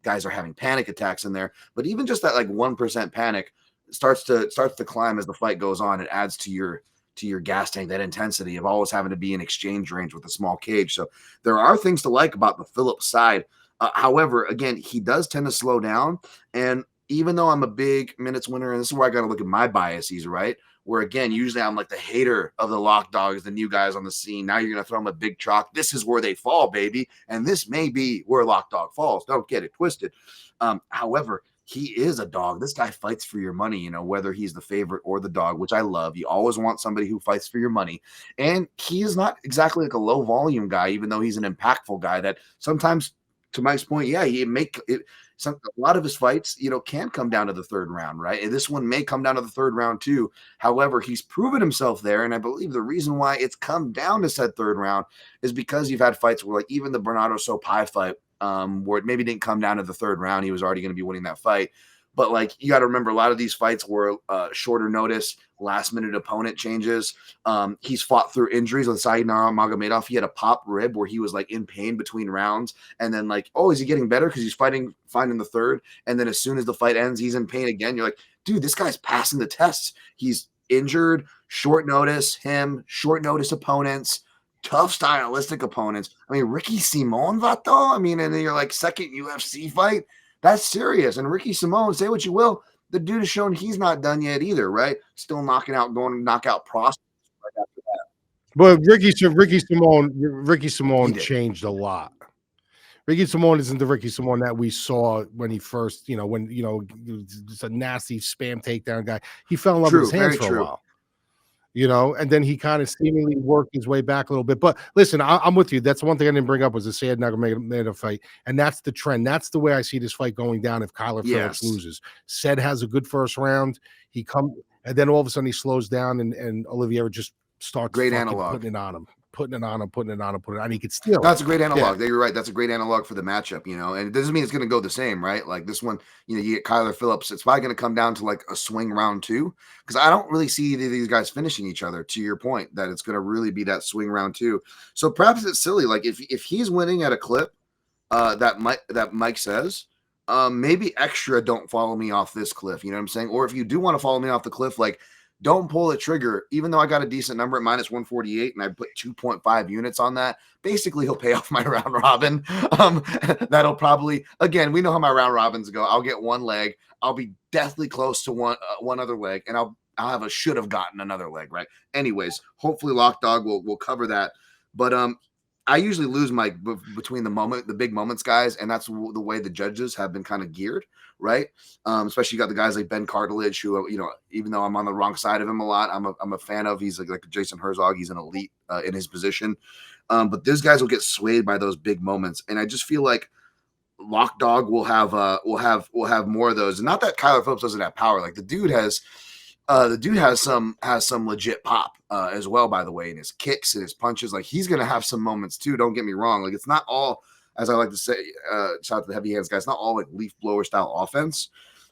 guys are having panic attacks in there, but even just that like 1% panic starts to climb as the fight goes on. It adds to your gas tank, that intensity of always having to be in exchange range with a small cage. So there are things to like about the Phillips side. However, again, he does tend to slow down. And even though I'm a big minutes winner, and this is where I got to look at my biases, right? Where again, usually I'm like the hater of the Lock Dogs, the new guys on the scene. Now you're going to throw them a big chalk. This is where they fall, baby. And this may be where Lock Dog falls. Don't get it twisted. However, he is a dog. This guy fights for your money, whether he's the favorite or the dog, which I love. You always want somebody who fights for your money. And he is not exactly like a low volume guy, even though he's an impactful guy that sometimes, to Mike's point, yeah, a lot of his fights, can come down to the third round, right? And this one may come down to the third round too. However, he's proven himself there. And I believe the reason why it's come down to said third round is because you've had fights where, like, even the Bernardo Sopai fight, where it maybe didn't come down to the third round, he was already going to be winning that fight. But like you got to remember, a lot of these fights were shorter notice, last minute opponent changes. He's fought through injuries with Said Nurmagomedov. He had a pop rib where he was like in pain between rounds, and then like, oh, is he getting better because he's fine in the third? And then as soon as the fight ends, he's in pain again. You're like, dude, this guy's passing the tests. He's injured, short notice opponents, tough stylistic opponents. I mean, Ricky Simon, Vato. I mean, and then you're like, second UFC fight. That's serious. And Ricky Simon, say what you will, the dude has shown he's not done yet either, right? Still going to knock out prospects right after that. But Ricky Simon changed a lot. Ricky Simon isn't the Ricky Simon that we saw when he first, it's a nasty spam takedown guy. He fell in love with his hands for a while. And then he kind of seemingly worked his way back a little bit. But listen, I'm with you. That's one thing I didn't bring up was the Said Nurmagomedov fight, and that's the trend. That's the way I see this fight going down if Kyler Phillips loses. Said has a good first round. He comes, and then all of a sudden he slows down, and Oliveira just starts putting it on him. And he could steal. That's a great analog. Yeah. You're right. That's a great analog for the matchup, and it doesn't mean it's going to go the same, right? Like this one, you get Kyler Phillips. It's probably going to come down to like a swing round 2 because I don't really see either of these guys finishing each other. To your point, that it's going to really be that swing round 2. So perhaps it's silly. Like if he's winning at a clip that Mike says, maybe extra don't follow me off this cliff. You know what I'm saying? Or if you do want to follow me off the cliff, like, don't pull the trigger, even though I got a decent number at minus 148 and I put 2.5 units on that. Basically, he'll pay off my round robin. That'll probably, again, we know how my round robins go. I'll get one leg. I'll be deathly close to one other leg, and I'll have should have gotten another leg, right? Anyways, hopefully Lock Dog will cover that. But I usually lose my between the big moments guys, and that's the way the judges have been kind of geared, right? Especially you got the guys like Ben Cartilage, who even though I'm on the wrong side of him a lot, I'm a fan of. He's like Jason Herzog. He's an elite in his position, but those guys will get swayed by those big moments, and I just feel like Lock Dog will have more of those. And not that Kyler Phillips doesn't have power, like the dude has some legit pop as well, by the way, in his kicks and his punches. Like he's gonna have some moments too. Don't get me wrong. Like it's not all, as I like to say, shout out to the heavy hands guys, not all like leaf blower style offense.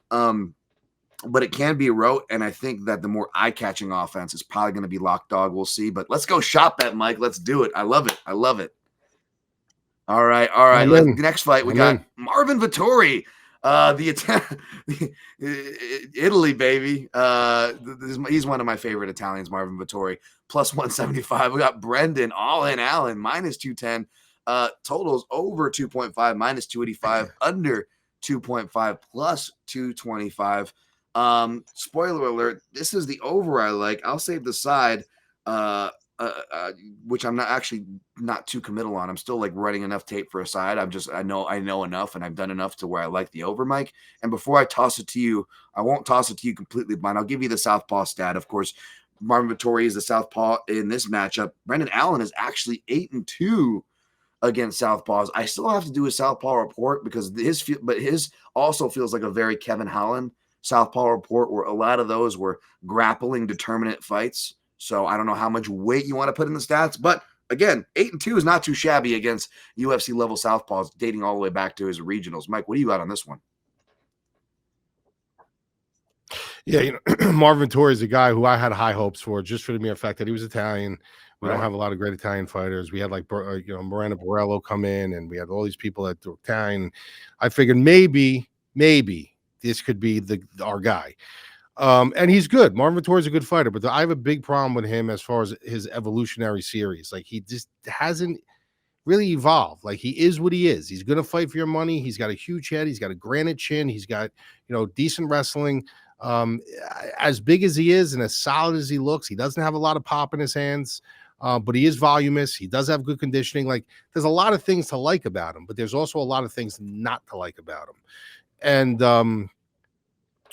But it can be rote, and I think that the more eye-catching offense is probably going to be Lock Dog. We'll see. But let's go shop that, Mike. Let's do it. I love it. All right. Next fight, we got Marvin Vettori. Italy, baby. He's one of my favorite Italians, Marvin Vettori. Plus 175. We got Brendan All-In Allen, minus 210. Totals over 2.5, minus 285. Under 2.5, plus 225. Spoiler alert, this is the over I like. I'll save the side. Which I'm not too committal on. I'm still like running enough tape for a side. I know enough, and I've done enough to where I like the over, Mike. And before I toss it to you, I won't toss it to you completely blind. I'll give you the southpaw stat. Of course, Marvin Vettori is the southpaw in this matchup. Brendan Allen is actually 8-2 against southpaws. I still have to do a southpaw report because his also feels like a very Kevin Holland southpaw report, where a lot of those were grappling determinant fights. So I don't know how much weight you want to put in the stats, but again, 8-2 is not too shabby against UFC level southpaws, dating all the way back to his regionals. Mike, what do you got on this one? Yeah, Marvin Vettori is a guy who I had high hopes for, just for the mere fact that he was Italian. We don't have a lot of great Italian fighters. We had like Miranda Borello come in, and we had all these people that were Italian. I figured maybe this could be our guy. And he's good. Marvin Vettori is a good fighter, but I have a big problem with him as far as his evolutionary series. Like he just hasn't really evolved. Like he is what he is. He's going to fight for your money. He's got a huge head. He's got a granite chin. He's got, decent wrestling. As big as he is and as solid as he looks, he doesn't have a lot of pop in his hands, but he is voluminous. He does have good conditioning. Like there's a lot of things to like about him, but there's also a lot of things not to like about him. And,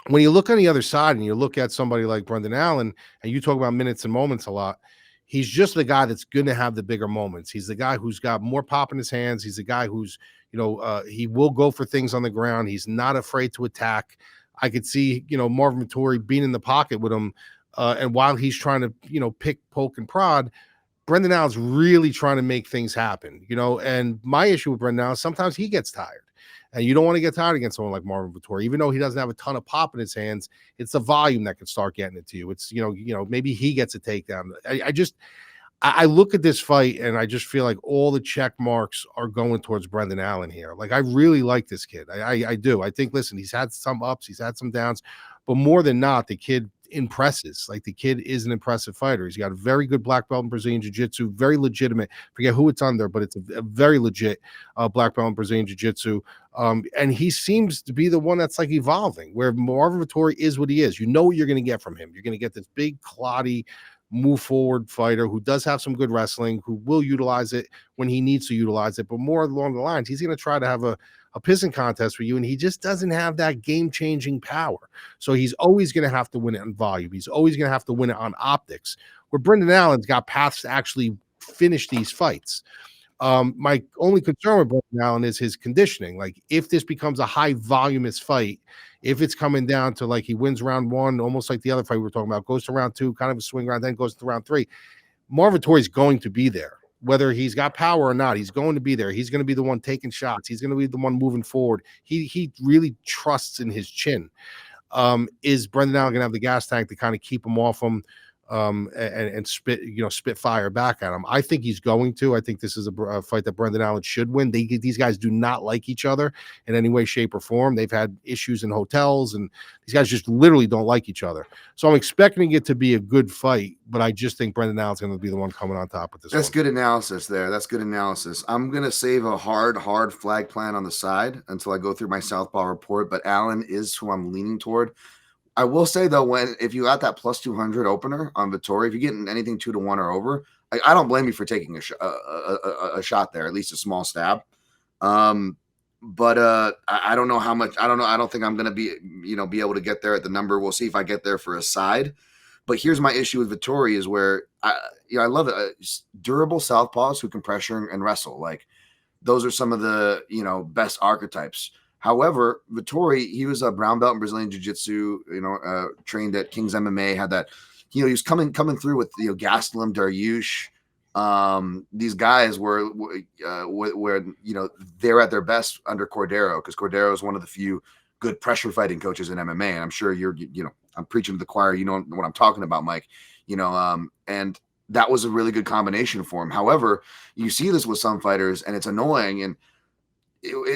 when you look on the other side and you look at somebody like Brendan Allen and you talk about minutes and moments a lot, he's just the guy that's going to have the bigger moments. He's the guy who's got more pop in his hands. He's the guy who's, he will go for things on the ground. He's not afraid to attack. I could see, Marvin Vettori being in the pocket with him. And while he's trying to, pick, poke, and prod, Brendan Allen's really trying to make things happen, and my issue with Brendan Allen, sometimes he gets tired. And you don't want to get tired against someone like Marvin Vettori, even though he doesn't have a ton of pop in his hands. It's the volume that can start getting it to you. It's, maybe he gets a takedown. I look at this fight and I just feel like all the check marks are going towards Brendan Allen here. Like, I really like this kid. I do. I think, listen, he's had some ups, he's had some downs, but more than not, the kid impresses. Like, the kid is an impressive fighter. He's got a very good black belt in Brazilian Jiu-Jitsu, very legitimate. Forget who it's under, but it's a very legit black belt in Brazilian Jiu-Jitsu. And he seems to be the one that's like evolving, where Marvin Vettori is what he is. You know what you're going to get from him. You're going to get this big, cloddy, move forward fighter who does have some good wrestling, who will utilize it when he needs to utilize it, but more along the lines, he's going to try to have a pissing contest for you, and he just doesn't have that game-changing power. So he's always going to have to win it on volume. He's always going to have to win it on optics, where Brendan Allen's got paths to actually finish these fights. My only concern with Brendan Allen is his conditioning. Like, if this becomes a high voluminous fight, if it's coming down to like he wins round 1, almost like the other fight we were talking about, goes to round 2, kind of a swing round, then goes to round 3, Marvin Vettori is going to be there. Whether he's got power or not, he's going to be there. He's going to be the one taking shots. He's going to be the one moving forward. He really trusts in his chin. Is Brendan Allen going to have the gas tank to kind of keep him off him? And spit fire back at him? I think he's going to. I think this is a fight that Brendan Allen should win. These guys do not like each other in any way, shape, or form. They've had issues in hotels, and these guys just literally don't like each other. So I'm expecting it to be a good fight, but I just think Brendan Allen's going to be the one coming on top with this. That's good analysis there. That's good analysis. I'm going to save a hard flag plan on the side until I go through my Southpaw report, but Allen is who I'm leaning toward. I will say, though, if you got that plus 200 opener on Vettori, if you're getting anything 2-1 or over, I don't blame you for taking a shot there, at least a small stab. But I don't know how much. I don't think I'm going to be able to get there at the number. We'll see if I get there for a side. But here's my issue with Vettori is where I love it. Durable southpaws who can pressure and wrestle. Like, those are some of the best archetypes. However, Vettori, he was a brown belt in Brazilian Jiu-Jitsu, trained at King's MMA, had that, he was coming through with, Gastelum, Dariush. These guys were they're at their best under Cordero, because Cordero is one of the few good pressure fighting coaches in MMA. And I'm sure I'm preaching to the choir. You know what I'm talking about, Mike, and that was a really good combination for him. However, you see this with some fighters and it's annoying. And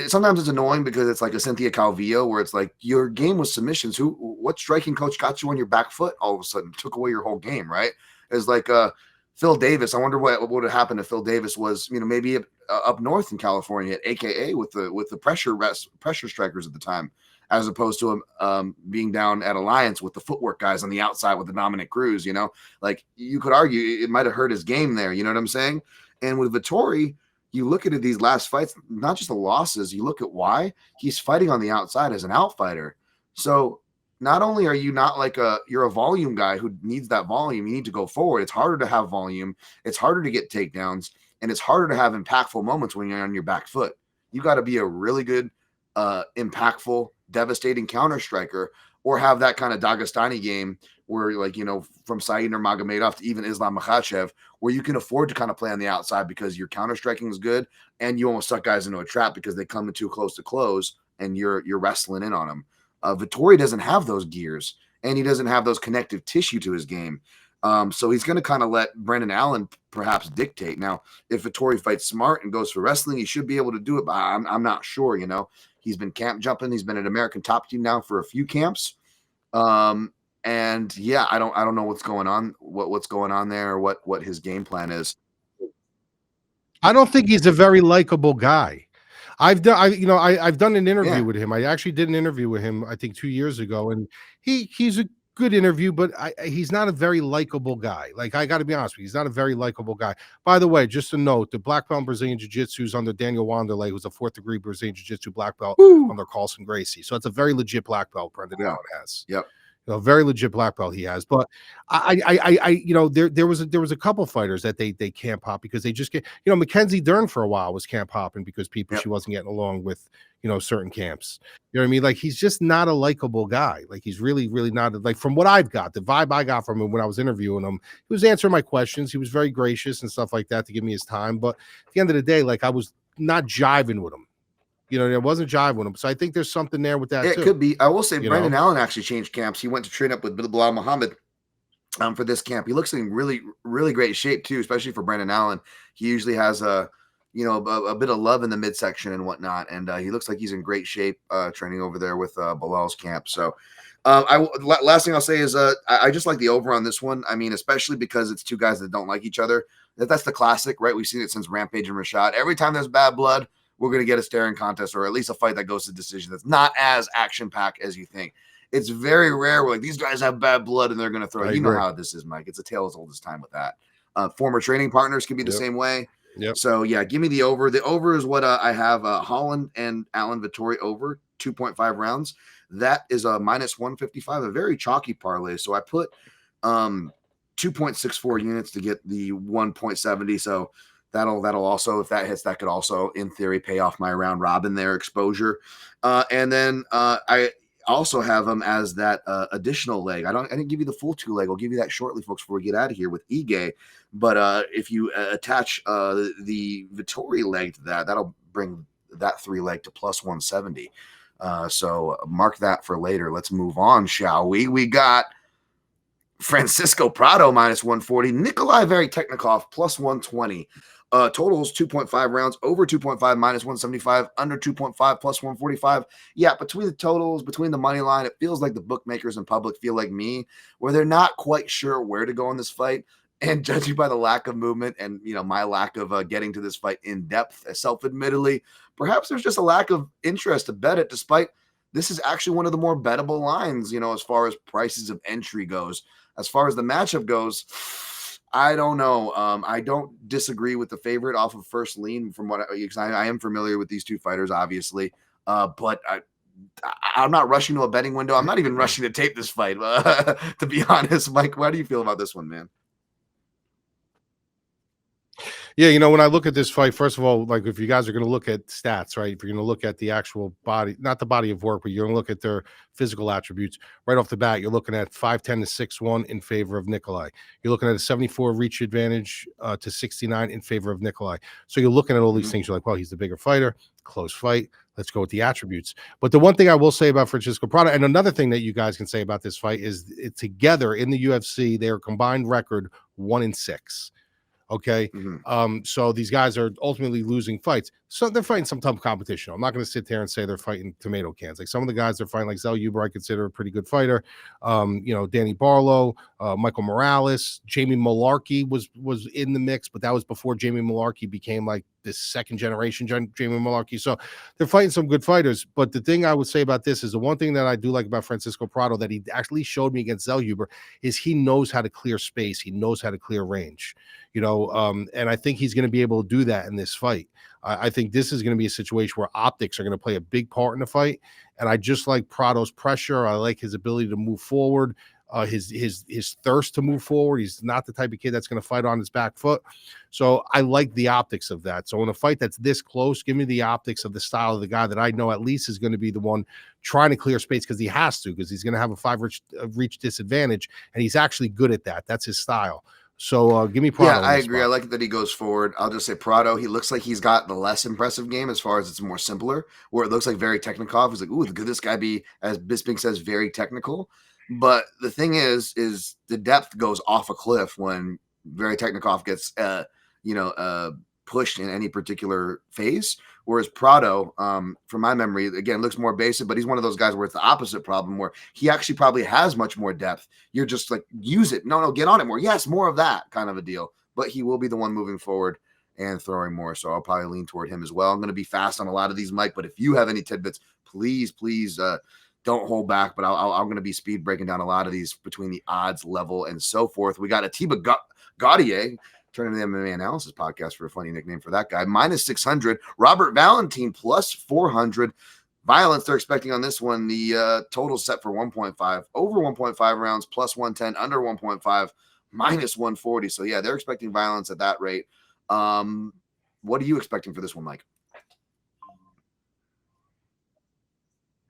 sometimes it's annoying because it's like a Cynthia Calvillo, where it's like your game was submissions. What striking coach got you on your back foot all of a sudden, took away your whole game, right? It's like Phil Davis. I wonder what would have happened if Phil Davis was, maybe up north in California at AKA with the pressure strikers at the time, as opposed to him being down at Alliance with the footwork guys on the outside with the Dominic Cruz. Like, you could argue it might have hurt his game there. You know what I'm saying? And with Vettori, you look at these last fights, not just the losses, you look at why he's fighting on the outside as an outfighter. So not only are you not like you're a volume guy who needs that volume, you need to go forward. It's harder to have volume. It's harder to get takedowns, and it's harder to have impactful moments when you're on your back foot. You got to be a really good, impactful, devastating counter striker, or have that kind of Dagestani game where, like, from Said Nurmagomedov to even Islam Makhachev, where you can afford to kind of play on the outside because your counter striking is good and you almost suck guys into a trap because they come in too close to close and you're wrestling in on them. Vettori doesn't have those gears, and he doesn't have those connective tissue to his game. So he's going to kind of let Brendan Allen perhaps dictate. Now, if Vettori fights smart and goes for wrestling, he should be able to do it, but I'm not sure. He's been camp jumping. He's been an American top team now for a few camps. And yeah, I don't know what's going on, what's going on there, or what his game plan is. I don't think he's a very likable guy. I've done an interview with him. I actually did an interview with him, I think 2 years ago, and he's a good interview, but he's not a very likable guy. Like, I got to be honest with you, he's not a very likable guy. By the way, just a note, the black belt in Brazilian Jiu-Jitsu is under Daniel Wanderlei, who's a 4th degree Brazilian Jiu-Jitsu black belt under Carlson Gracie. So it's a very legit black belt Brendan Allen has. Yep. Very legit black belt he has. But there was a couple fighters that they can't pop because they just get, Mackenzie Dern for a while was camp hopping because she wasn't getting along with, certain camps. You know what I mean? Like, he's just not a likable guy. Like, he's really, really not, like, from what I've got, the vibe I got from him when I was interviewing him, he was answering my questions. He was very gracious and stuff like that to give me his time. But at the end of the day, like, I was not jiving with him. You know, it wasn't jive with him. So I think there's something there with that It too. could be. I will say You Brandon know? Allen actually changed camps. He went to train up with Bilal Muhammad for this camp. He looks in really, really great shape too, especially for Brandon Allen. He usually has a bit of love in the midsection and whatnot, and he looks like he's in great shape training over there with Bilal's camp. So last thing I'll say is I just like the over on this one. I mean, especially because it's two guys that don't like each other. That's the classic, right? We've seen it since Rampage and Rashad. Every time there's bad blood, we're going to get a staring contest or at least a fight that goes to decision that's not as action-packed as you think. It's very rare where like these guys have bad blood and they're going to throw. You know how this is, Mike. It's a tale as old as time with that. Former training partners can be the same way. Yep. So, yeah, give me the over. The over is what I have Holland and Alan Vettori over 2.5 rounds. That is a minus 155, a very chalky parlay. So I put 2.64 units to get the 1.70. So that'll also, if that hits, that could also, in theory, pay off my round robin there exposure. And then I also have them as that additional leg. I didn't give you the full 2 leg. I'll give you that shortly, folks, before we get out of here with Ige. But if you attach the Vettori leg to that, that'll bring that 3 leg to plus 170. So mark that for later. Let's move on, shall we? We got Francisco Prado minus 140, Mikolay Veretennikov plus 120. Totals 2.5 rounds, over 2.5 minus 175, under 2.5 plus 145. Yeah, between the totals, between the money line, it feels like the bookmakers in public feel like me, where they're not quite sure where to go in this fight. And judging by the lack of movement and my lack of getting to this fight in depth, self-admittedly, perhaps there's just a lack of interest to bet it. Despite this is actually one of the more bettable lines, as far as prices of entry goes. As far as the matchup goes, I don't know. I don't disagree with the favorite off of first lean from because I am familiar with these two fighters, obviously. But I'm not rushing to a betting window. I'm not even rushing to tape this fight, to be honest. Mike, how do you feel about this one, man? Yeah, when I look at this fight, first of all, like if you guys are going to look at stats, right? If you're going to look at the actual body, not the body of work, but you're going to look at their physical attributes right off the bat, you're looking at 5'10" to 6'1" in favor of Mikolay. You're looking at a 74 reach advantage to 69 in favor of Mikolay. So you're looking at all these things. You're like, well, he's the bigger fighter, close fight. Let's go with the attributes. But the one thing I will say about Francisco Prado, and another thing that you guys can say about this fight is together in the UFC, their combined record 1-6. Okay. So these guys are ultimately losing fights. So they're fighting some tough competition. I'm not going to sit there and say they're fighting tomato cans. Like some of the guys they're fighting, like Zellhuber, I consider a pretty good fighter. Danny Barlow, Michael Morales, Jamie Malarkey was in the mix, but that was before Jamie Malarkey became like this second generation Jamie Malarkey. So they're fighting some good fighters. But the thing I would say about this is the one thing that I do like about Francisco Prado that he actually showed me against Zellhuber is he knows how to clear space. He knows how to clear range, and I think he's going to be able to do that in this fight. I think this is going to be a situation where optics are going to play a big part in the fight. And I just like Prado's pressure. I like his ability to move forward, his thirst to move forward. He's not the type of kid that's going to fight on his back foot. So I like the optics of that. So in a fight that's this close, give me the optics of the style of the guy that I know at least is going to be the one trying to clear space because he has to, because he's going to have a 5 reach disadvantage. And he's actually good at that. That's his style. So give me Prado. Yeah, I agree. I like that he goes forward. I'll just say Prado, he looks like he's got the less impressive game as far as it's more simpler, where it looks like Veretennikov is like, ooh, could this guy be, as Bisping says, very technical? But the thing is the depth goes off a cliff when Veretennikov gets, pushed in any particular phase. Whereas Prado, from my memory, again, looks more basic, but he's one of those guys where it's the opposite problem, where he actually probably has much more depth. You're just like, use it. No, get on it more. Yes, more of that kind of a deal. But he will be the one moving forward and throwing more. So I'll probably lean toward him as well. I'm going to be fast on a lot of these, Mike, but if you have any tidbits, please, don't hold back. But I'm going to be speed breaking down a lot of these between the odds level and so forth. We got Ateba Gautier, turning to the MMA Analysis Podcast for a funny nickname for that guy. Minus 600. Robert Valentin plus 400. Violence they're expecting on this one. The total set for 1.5. Over 1.5 rounds, plus 110. Under 1.5, minus 140. So, yeah, they're expecting violence at that rate. What are you expecting for this one, Mike?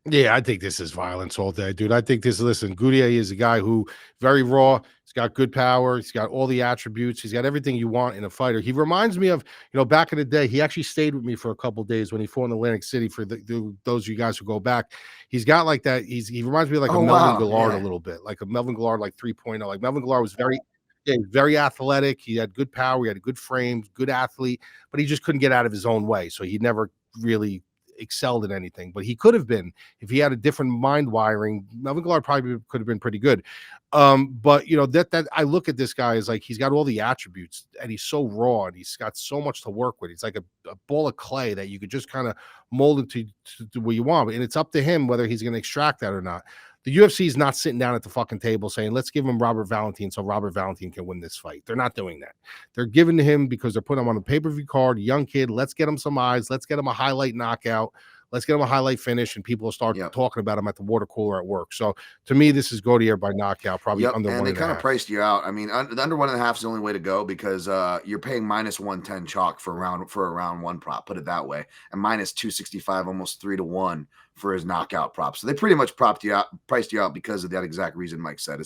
Yeah, I think this is violence all day, dude. I think this. Listen, Gautier is a guy who very raw. He's got good power. He's got all the attributes. He's got everything you want in a fighter. He reminds me of, back in the day. He actually stayed with me for a couple of days when he fought in Atlantic City. For those of you guys who go back, he's got like that. He reminds me of like a Oh, Melvin wow. Gillard Yeah. a little bit, like a Melvin Gillard like 3.0. Like Melvin Gillard was very athletic. He had good power. He had a good frame, good athlete, but he just couldn't get out of his own way. So he never really excelled in anything, but he could have been if he had a different mind wiring. Melvin Gillard probably could have been pretty good. But that I look at this guy as like he's got all the attributes and he's so raw and he's got so much to work with. He's like a ball of clay that you could just kind of mold into to what you want, and it's up to him whether he's going to extract that or not. The UFC is not sitting down at the fucking table saying, let's give him Robert Valentin so Robert Valentin can win this fight. They're not doing that. They're giving to him because they're putting him on a pay-per-view card, young kid. Let's get him some eyes. Let's get him a highlight knockout. Let's get him a highlight finish, and people will start talking about him at the water cooler at work. So to me, this is Gautier by knockout, probably under and 1.5. they kind of priced you out. I mean, the under 1.5 is the only way to go because you're paying minus 110 chalk for a round one prop. Put it that way, and minus 265, almost 3-1 for his knockout prop. So they pretty much priced you out because of that exact reason Mike said.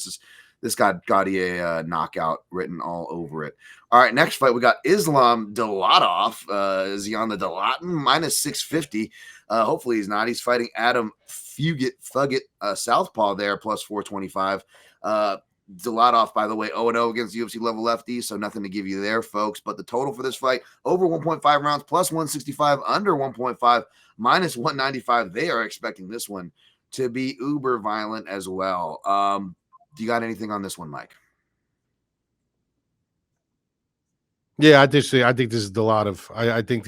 This got Gautier knockout written all over it. All right, next fight we got Islam Dulatov. Is he on the Dulatin? Minus 650. Hopefully he's not. He's fighting Adam Fugitt, southpaw there, plus 425. Dulatov, by the way, 0-0 against UFC level lefties, so nothing to give you there, folks. But the total for this fight, over 1.5 rounds, plus 165, under 1.5, minus 195. They are expecting this one to be uber violent as well. Do you got anything on this one, Mike? Yeah, I think this is Dulatov. I think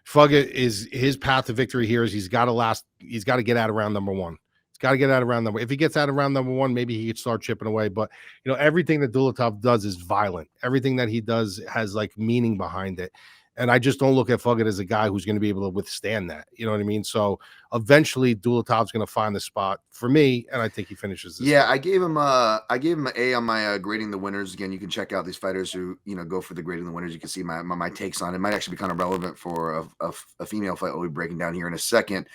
Fugitt is his path to victory here is he's got to get out of round number one. He's got to get out of round number. If he gets out of round number one, maybe he could start chipping away. But everything that Dulatov does is violent. Everything that he does has like meaning behind it. And I just don't look at Fugitt as a guy who's going to be able to withstand that. You know what I mean? So eventually Dulatov's going to find the spot for me, and I think he finishes this fight. I gave him an A on my grading the winners. Again, you can check out these fighters who go for the grading the winners. You can see my takes on it. Might actually be kind of relevant for a female fight we'll be breaking down here in a second.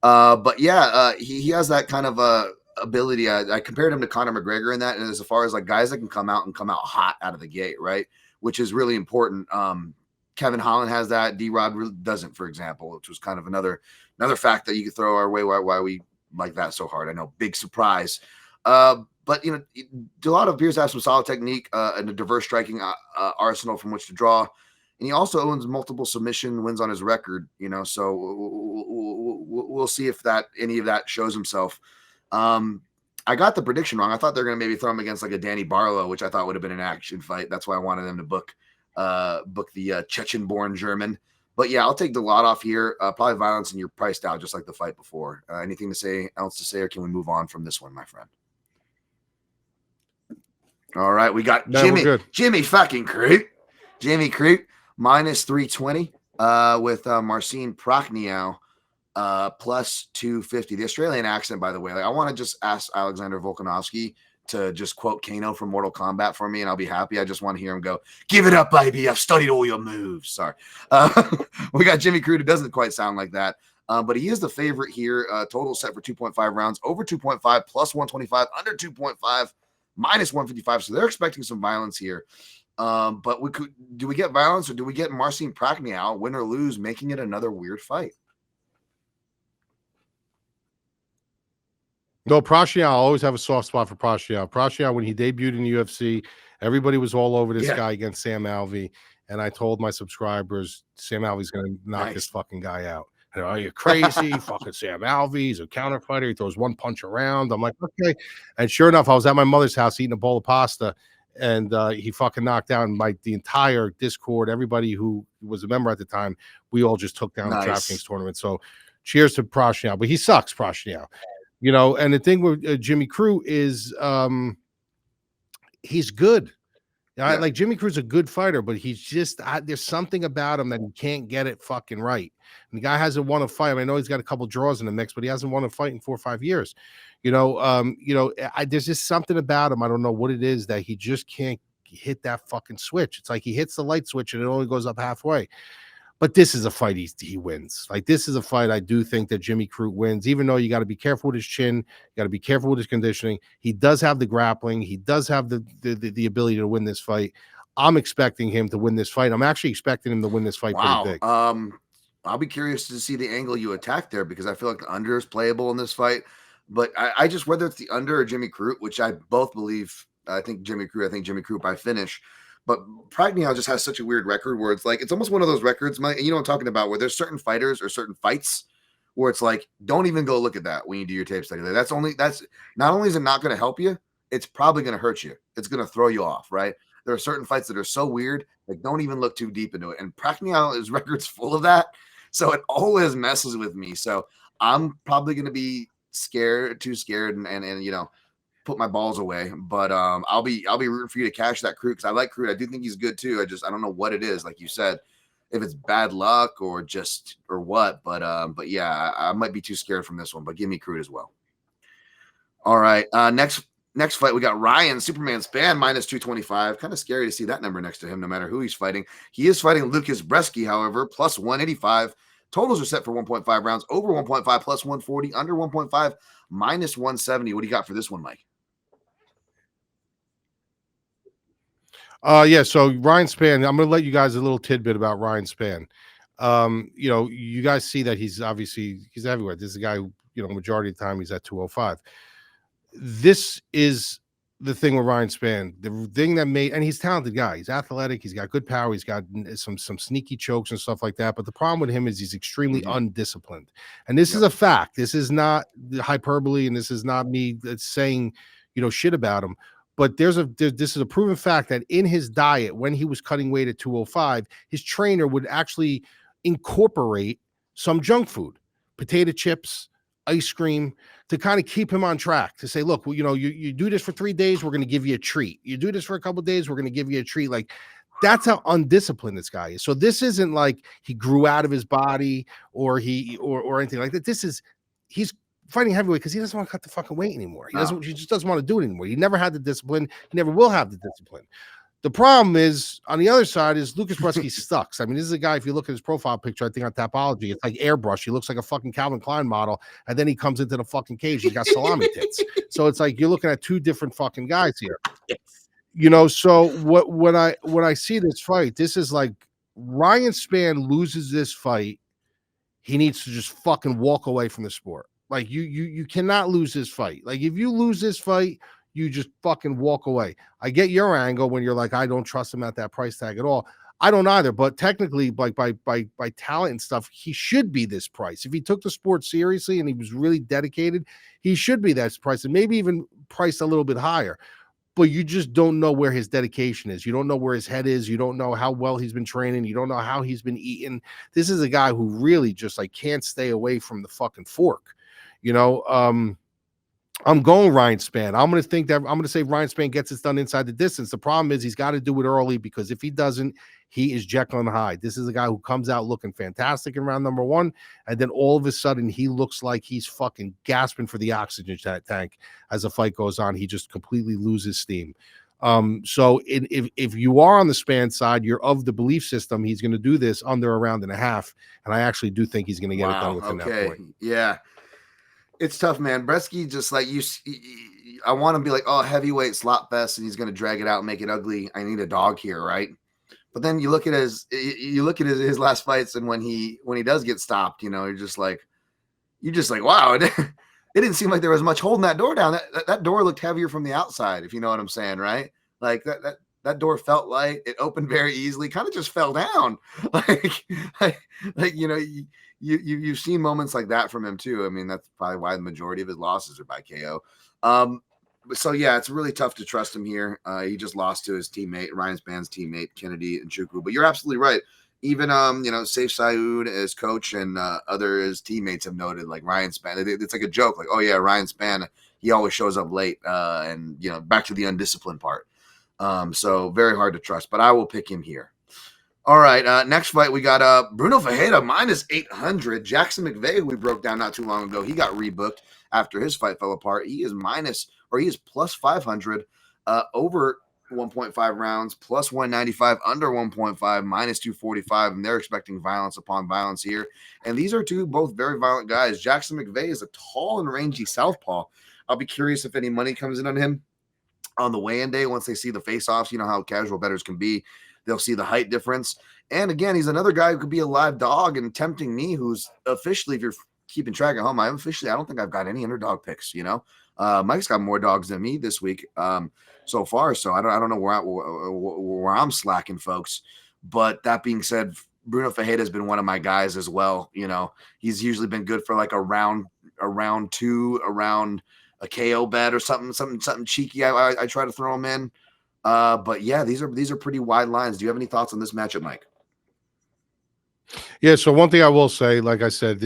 But he has that kind of ability. I compared him to Conor McGregor in that, and as far as like guys that can come out hot out of the gate, right? Which is really important. Kevin Holland has that. D-Rod really doesn't, for example, which was kind of another fact that you could throw our way why we like that so hard. I know, big surprise. But Dulatov appears to have some solid technique and a diverse striking arsenal from which to draw. And he also owns multiple submission wins on his record, so we'll see if any of that shows himself. I got the prediction wrong. I thought they were going to maybe throw him against like a Danny Barlow, which I thought would have been an action fight. That's why I wanted them to book the Chechen-born German. But yeah, I'll take Dulatov here. Probably violence, and you're priced out just like the fight before. Anything else to say, or can we move on from this one, my friend? All right, we got Jimmy fucking Crute. Jimmy Crute minus 320 with Marcin Prachnio plus 250. The Australian accent, by the way. Like, I want to just ask Alexander Volkanovski to just quote Kano from Mortal Kombat for me, and I'll be happy. I just want to hear him go, "Give it up, baby. I've studied all your moves." Sorry. We got Jimmy Crute. It doesn't quite sound like that. But he is the favorite here. Total set for 2.5 rounds, over 2.5, plus 125, under 2.5, minus 155. So they're expecting some violence here. But do we get violence, or do we get Marcin Prachnio, win or lose, making it another weird fight? No, Prachnio, I always have a soft spot for Prachnio. Prachnio, when he debuted in the UFC, everybody was all over this guy against Sam Alvey. And I told my subscribers, Sam Alvey's going to knock this fucking guy out. And, are you crazy? Fucking Sam Alvey. He's a counter fighter. He throws one punch around. I'm like, okay. And sure enough, I was at my mother's house eating a bowl of pasta, and he fucking knocked down the entire Discord. Everybody who was a member at the time, we all just took down the DraftKings tournament. So cheers to Prachnio. But he sucks, Prachnio. And the thing with Jimmy Crute is he's good. Like Jimmy Crute's a good fighter, but he's just there's something about him that he can't get it fucking right. And the guy hasn't won a fight. I know he's got a couple draws in the mix, but he hasn't won a fight in 4 or 5 years. There's just something about him. I don't know what it is that he just can't hit that fucking switch. It's like he hits the light switch and it only goes up halfway. But this is a fight he wins. Like, this is a fight I do think that Jimmy Crute wins, even though you got to be careful with his chin, you got to be careful with his conditioning. He does have the grappling. He does have the ability to win this fight. I'm expecting him to win this fight. I'm actually expecting him to win this fight pretty big. I'll be curious to see the angle you attack there, because I feel like the under is playable in this fight. But I just, whether it's the under or Jimmy Crute, which I both believe, I think Jimmy Crute by finish. But Prachnio just has such a weird record where it's like, it's almost one of those records, you know what I'm talking about, where there's certain fighters or certain fights where it's like, don't even go look at that when you do your tape study. That's not only is it not going to help you, it's probably going to hurt you. It's going to throw you off, right? There are certain fights that are so weird, like, don't even look too deep into it. And Prachnio's record's full of that. So it always messes with me. So I'm probably going to be too scared and you know, put my balls away. But I'll be rooting for you to cash that Crute, because I like Crute. I do think he's good too. I don't know what it is, like you said, if it's bad luck or what. But yeah, I might be too scared from this one. But give me Crute as well. All right, next fight, we got Ryan Superman Spann minus 225. Kind of scary to see that number next to him, no matter who he's fighting. He is fighting Lukasz Brzeski, however, plus 185. Totals are set for 1.5 rounds, over 1.5 plus 140, under 1.5 minus 170. What do you got for this one, Mike? Yeah, so Ryan Spann, I'm going to let you guys a little tidbit about Ryan Spann. You know, you guys see that he's everywhere. This is a guy who, you know, majority of the time he's at 205. This is the thing with Ryan Spann. The thing that made, and he's a talented guy. He's athletic. He's got good power. He's got some sneaky chokes and stuff like that. But the problem with him is he's extremely undisciplined. And this is a fact. This is not hyperbole, and this is not me saying, you know, shit about him. But this is a proven fact that in his diet, when he was cutting weight at 205, his trainer would actually incorporate some junk food, potato chips, ice cream, to kind of keep him on track, to say, look, well, you know, you do this for 3 days, we're going to give you a treat. You do this for a couple of days, we're going to give you a treat. Like, that's how undisciplined this guy is. So this isn't like he grew out of his body or anything like that. He's fighting heavyweight because he doesn't want to cut the fucking weight anymore. He just doesn't want to do it anymore. He never had the discipline. He never will have the discipline. The problem is, on the other side, is Lukasz Brzeski sucks. I mean, this is a guy, if you look at his profile picture, I think on Tapology, it's like airbrush. He looks like a fucking Calvin Klein model, and then he comes into the fucking cage. He's got salami tits. So it's like you're looking at two different fucking guys here. You know, so when I see this fight, this is like Ryan Spann loses this fight, he needs to just fucking walk away from the sport. Like, you cannot lose this fight. Like, if you lose this fight, you just fucking walk away. I get your angle when you're like, I don't trust him at that price tag at all. I don't either, but technically, like by talent and stuff, he should be this price. If he took the sport seriously and he was really dedicated, he should be that price, and maybe even priced a little bit higher. But you just don't know where his dedication is. You don't know where his head is. You don't know how well he's been training. You don't know how he's been eating. This is a guy who really just like can't stay away from the fucking fork. You know, I'm going Ryan Spann. I'm going to say Ryan Spann gets it done inside the distance. The problem is he's got to do it early, because if he doesn't, he is Jekyll and Hyde. This is a guy who comes out looking fantastic in round number one, and then all of a sudden he looks like he's fucking gasping for the oxygen tank as the fight goes on. He just completely loses steam. So if you are on the Spann side, you're of the belief system he's going to do this under a round and a half, and I actually do think he's going to get it done within that point. Yeah. It's tough, man. Brzeski, just like you, I want to be like, oh, heavyweight slot fest, and he's going to drag it out and make it ugly. I need a dog here, right? But then you look at his his last fights, and when he does get stopped, you know, you're just like, wow, it didn't seem like there was much holding that door down. That door looked heavier from the outside, if you know what I'm saying, right? Like that door felt light. It opened very easily, kind of just fell down, like you know. You've seen moments like that from him too. I mean, that's probably why the majority of his losses are by KO. So yeah, it's really tough to trust him here. He just lost to his teammate, Ryan Spann's teammate, Kennedy and Chukwu. But you're absolutely right. Even you know, Saif Saud as coach and his teammates have noted, like, Ryan Spann. It's like a joke, like, oh yeah, Ryan Spann, he always shows up late, and you know, back to the undisciplined part. So very hard to trust. But I will pick him here. All right, next fight, we got Bruno Ferreira minus 800. Jackson McVeigh, who we broke down not too long ago, he got rebooked after his fight fell apart. He is plus 500, over 1.5 rounds, plus 195, under 1.5, minus 245, and they're expecting violence upon violence here. And these are both very violent guys. Jackson McVeigh is a tall and rangy southpaw. I'll be curious if any money comes in on him on the weigh-in day once they see the face-offs. You know how casual bettors can be. They'll see the height difference. And again, he's another guy who could be a live dog and tempting me, who's officially, if you're keeping track at home, I don't think I've got any underdog picks, you know. Mike's got more dogs than me this week so far, so I don't know where I'm slacking, folks. But that being said, Bruno Ferreira has been one of my guys as well. You know, he's usually been good for like a round two, around a KO bet or something cheeky. I try to throw him in. But yeah, these are pretty wide lines. Do you have any thoughts on this matchup, Mike? Yeah, so one thing I will say, like I said,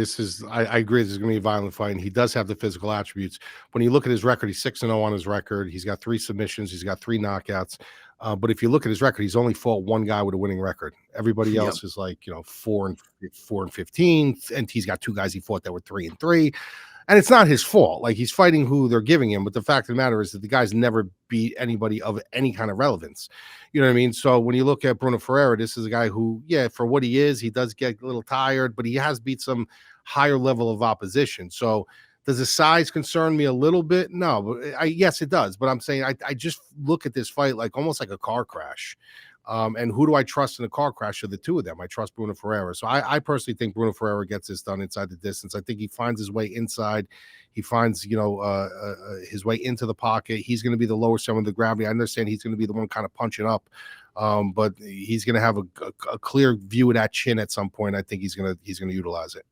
I agree this is going to be a violent fight, and he does have the physical attributes. When you look at his record, he's 6-0 on his record. He's got 3 submissions. He's got 3 knockouts. But if you look at his record, he's only fought one guy with a winning record. Everybody else is like, 4-15, and he's got 2 guys he fought that were 3-3. And it's not his fault. Like, he's fighting who they're giving him. But the fact of the matter is that the guy's never beat anybody of any kind of relevance. You know what I mean? So when you look at Bruno Ferreira, this is a guy who, yeah, for what he is, he does get a little tired, but he has beat some higher level of opposition. So does the size concern me a little bit? No, but yes, it does. But I'm saying I just look at this fight like almost like a car crash. And who do I trust in a car crash of the two of them? I trust Bruno Ferreira. So I personally think Bruno Ferreira gets this done inside the distance. I think he finds his way inside. He finds, his way into the pocket. He's going to be the lower center of the gravity. I understand he's going to be the one kind of punching up, but he's going to have a clear view of that chin at some point. I think he's going to utilize it.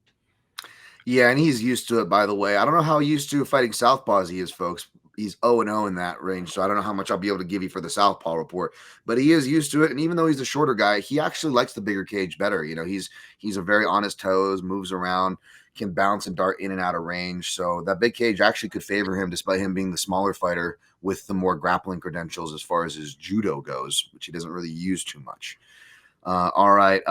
Yeah, and he's used to it, by the way. I don't know how used to fighting southpaws he is, folks. He's 0-0 in that range, so I don't know how much I'll be able to give you for the southpaw report. But he is used to it, and even though he's a shorter guy, he actually likes the bigger cage better. You know, he's a very honest toes, moves around, can bounce and dart in and out of range. So that big cage actually could favor him, despite him being the smaller fighter with the more grappling credentials as far as his judo goes, which he doesn't really use too much. All right.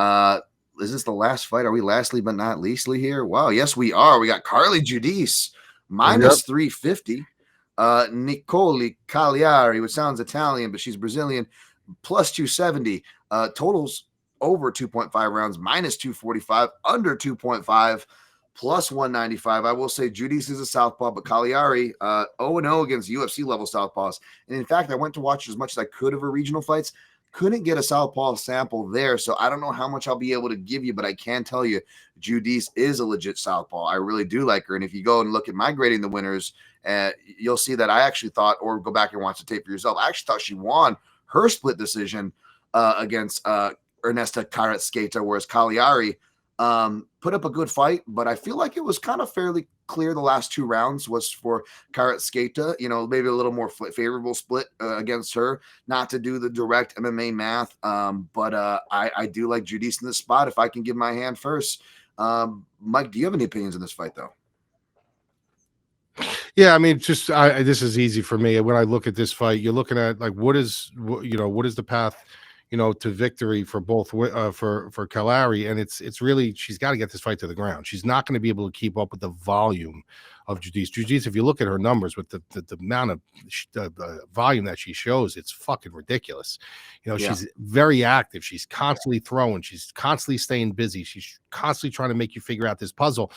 Is this the last fight? Are we lastly but not leastly here? Wow, yes, we are. We got Carly Giudice, minus 350. Nicolai Cagliari, which sounds Italian, but she's Brazilian, plus 270. Totals over 2.5 rounds, minus 245, under 2.5, plus 195. I will say Giudice is a southpaw, but Cagliari 0-0 against UFC level southpaws. And in fact, I went to watch as much as I could of her regional fights. Couldn't get a southpaw sample there, so I don't know how much I'll be able to give you, but I can tell you Giudice is a legit southpaw. I really do like her, and if you go and look at my grading the winners, you'll see that I actually thought, or go back and watch the tape for yourself, I actually thought she won her split decision against Ernesta Karatsketa, whereas Cagliari put up a good fight, but I feel like it was kind of fairly clear the last 2 rounds was for Karatsketa, maybe a little more favorable split against her, not to do the direct MMA math. But I do like Giudice in this spot if I can give my hand first. Mike, do you have any opinions on this fight, though? Yeah, I mean, this is easy for me. When I look at this fight, you're looking at like what is the path to victory for both for Cagliari, and it's really, she's got to get this fight to the ground. She's not going to be able to keep up with the volume of Giudice. Giudice, if you look at her numbers with the amount of volume that she shows, it's fucking ridiculous. She's very active. She's constantly throwing. She's constantly staying busy. She's constantly trying to make you figure out this puzzle.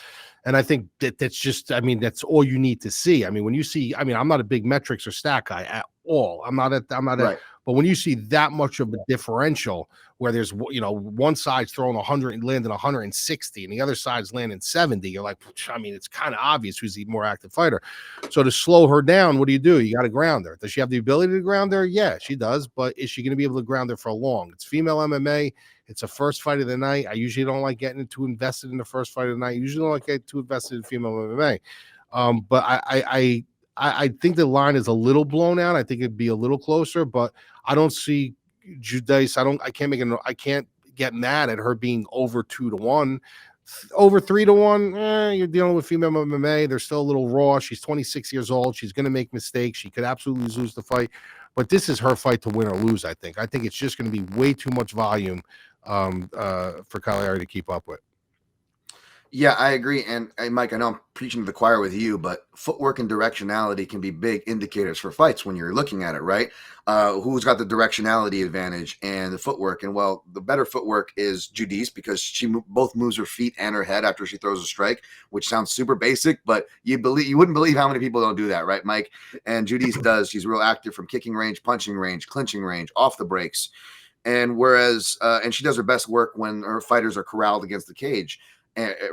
And I think that's all you need to see. I mean, when you see, I'm not a big metrics or stat guy at all. I'm not right. But when you see that much of a differential where there's, one side's throwing 100 and landing 160 and the other side's landing 70, you're like, it's kind of obvious who's the more active fighter. So to slow her down, what do? You got to ground her. Does she have the ability to ground her? Yeah, she does. But is she going to be able to ground her for long? It's female MMA. It's a first fight of the night. I usually don't like getting too invested in the first fight of the night. I usually don't like getting too invested in female MMA. But I think the line is a little blown out. I think it'd be a little closer, but I don't see Giudice. I can't get mad at her being over 2-1, over 3-1. You're dealing with female MMA. They're still a little raw. She's 26 years old. She's going to make mistakes. She could absolutely lose the fight, but this is her fight to win or lose. I think it's just going to be way too much volume for Cagliari to keep up with. Yeah, I agree. And Mike, I know I'm preaching to the choir with you, but footwork and directionality can be big indicators for fights when you're looking at it, right? Who's got the directionality advantage and the footwork? And well, the better footwork is Judice because she both moves her feet and her head after she throws a strike, which sounds super basic, but you wouldn't believe how many people don't do that, right, Mike? And Judice does. She's real active from kicking range, punching range, clinching range, off the breaks. And whereas, and she does her best work when her fighters are corralled against the cage.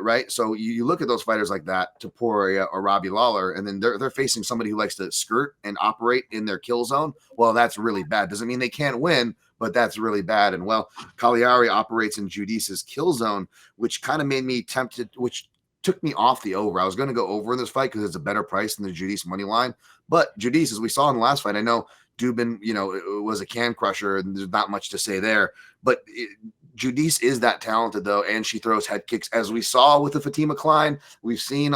Right, so you look at those fighters like that, to Poirier or Robbie Lawler, and then they're facing somebody who likes to skirt and operate in their kill zone. Well, that's really bad. Doesn't mean they can't win, but that's really bad. And well, Cagliari operates in Judice's kill zone, which kind of made me tempted, which took me off the over. I was going to go over in this fight because it's a better price than the Judice money line. But Judice, as we saw in the last fight, I know Dubin, it was a can crusher, and there's not much to say there, but Judice is that talented, though, and she throws head kicks, as we saw with the Fatima Klein. We've seen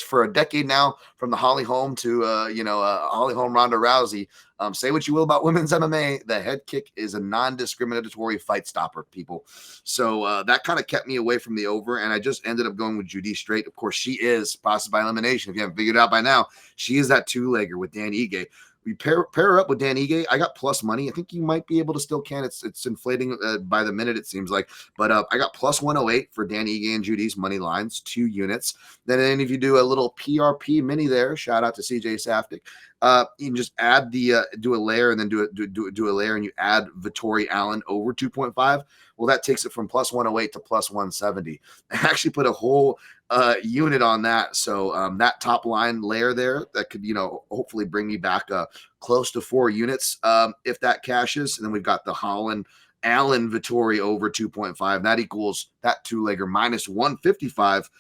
for a decade now, from the Holly Holm to Holly Holm Ronda Rousey. Say what you will about women's MMA, the head kick is a non-discriminatory fight stopper, people. So that kind of kept me away from the over, and I just ended up going with Judice straight. Of course, she is possible by elimination. If you haven't figured it out by now, she is that two-legger with Dan Ige. We pair her up with Dan Ige. I got plus money. I think you might be able to still can. It's inflating by the minute, it seems like. But I got plus 108 for Dan Ige and Judice money lines, 2 units. Then if you do a little PRP mini there, shout out to CJ Safdie. You can just add the do a layer and then do a layer, and you add Vettori Allen over 2.5. Well, that takes it from plus 108 to plus 170. I actually put a whole unit on that. So that top line layer there, that could, hopefully bring me back close to 4 units if that cashes. And then we've got the Holland Allen Vettori over 2.5. That equals that two-legger minus 155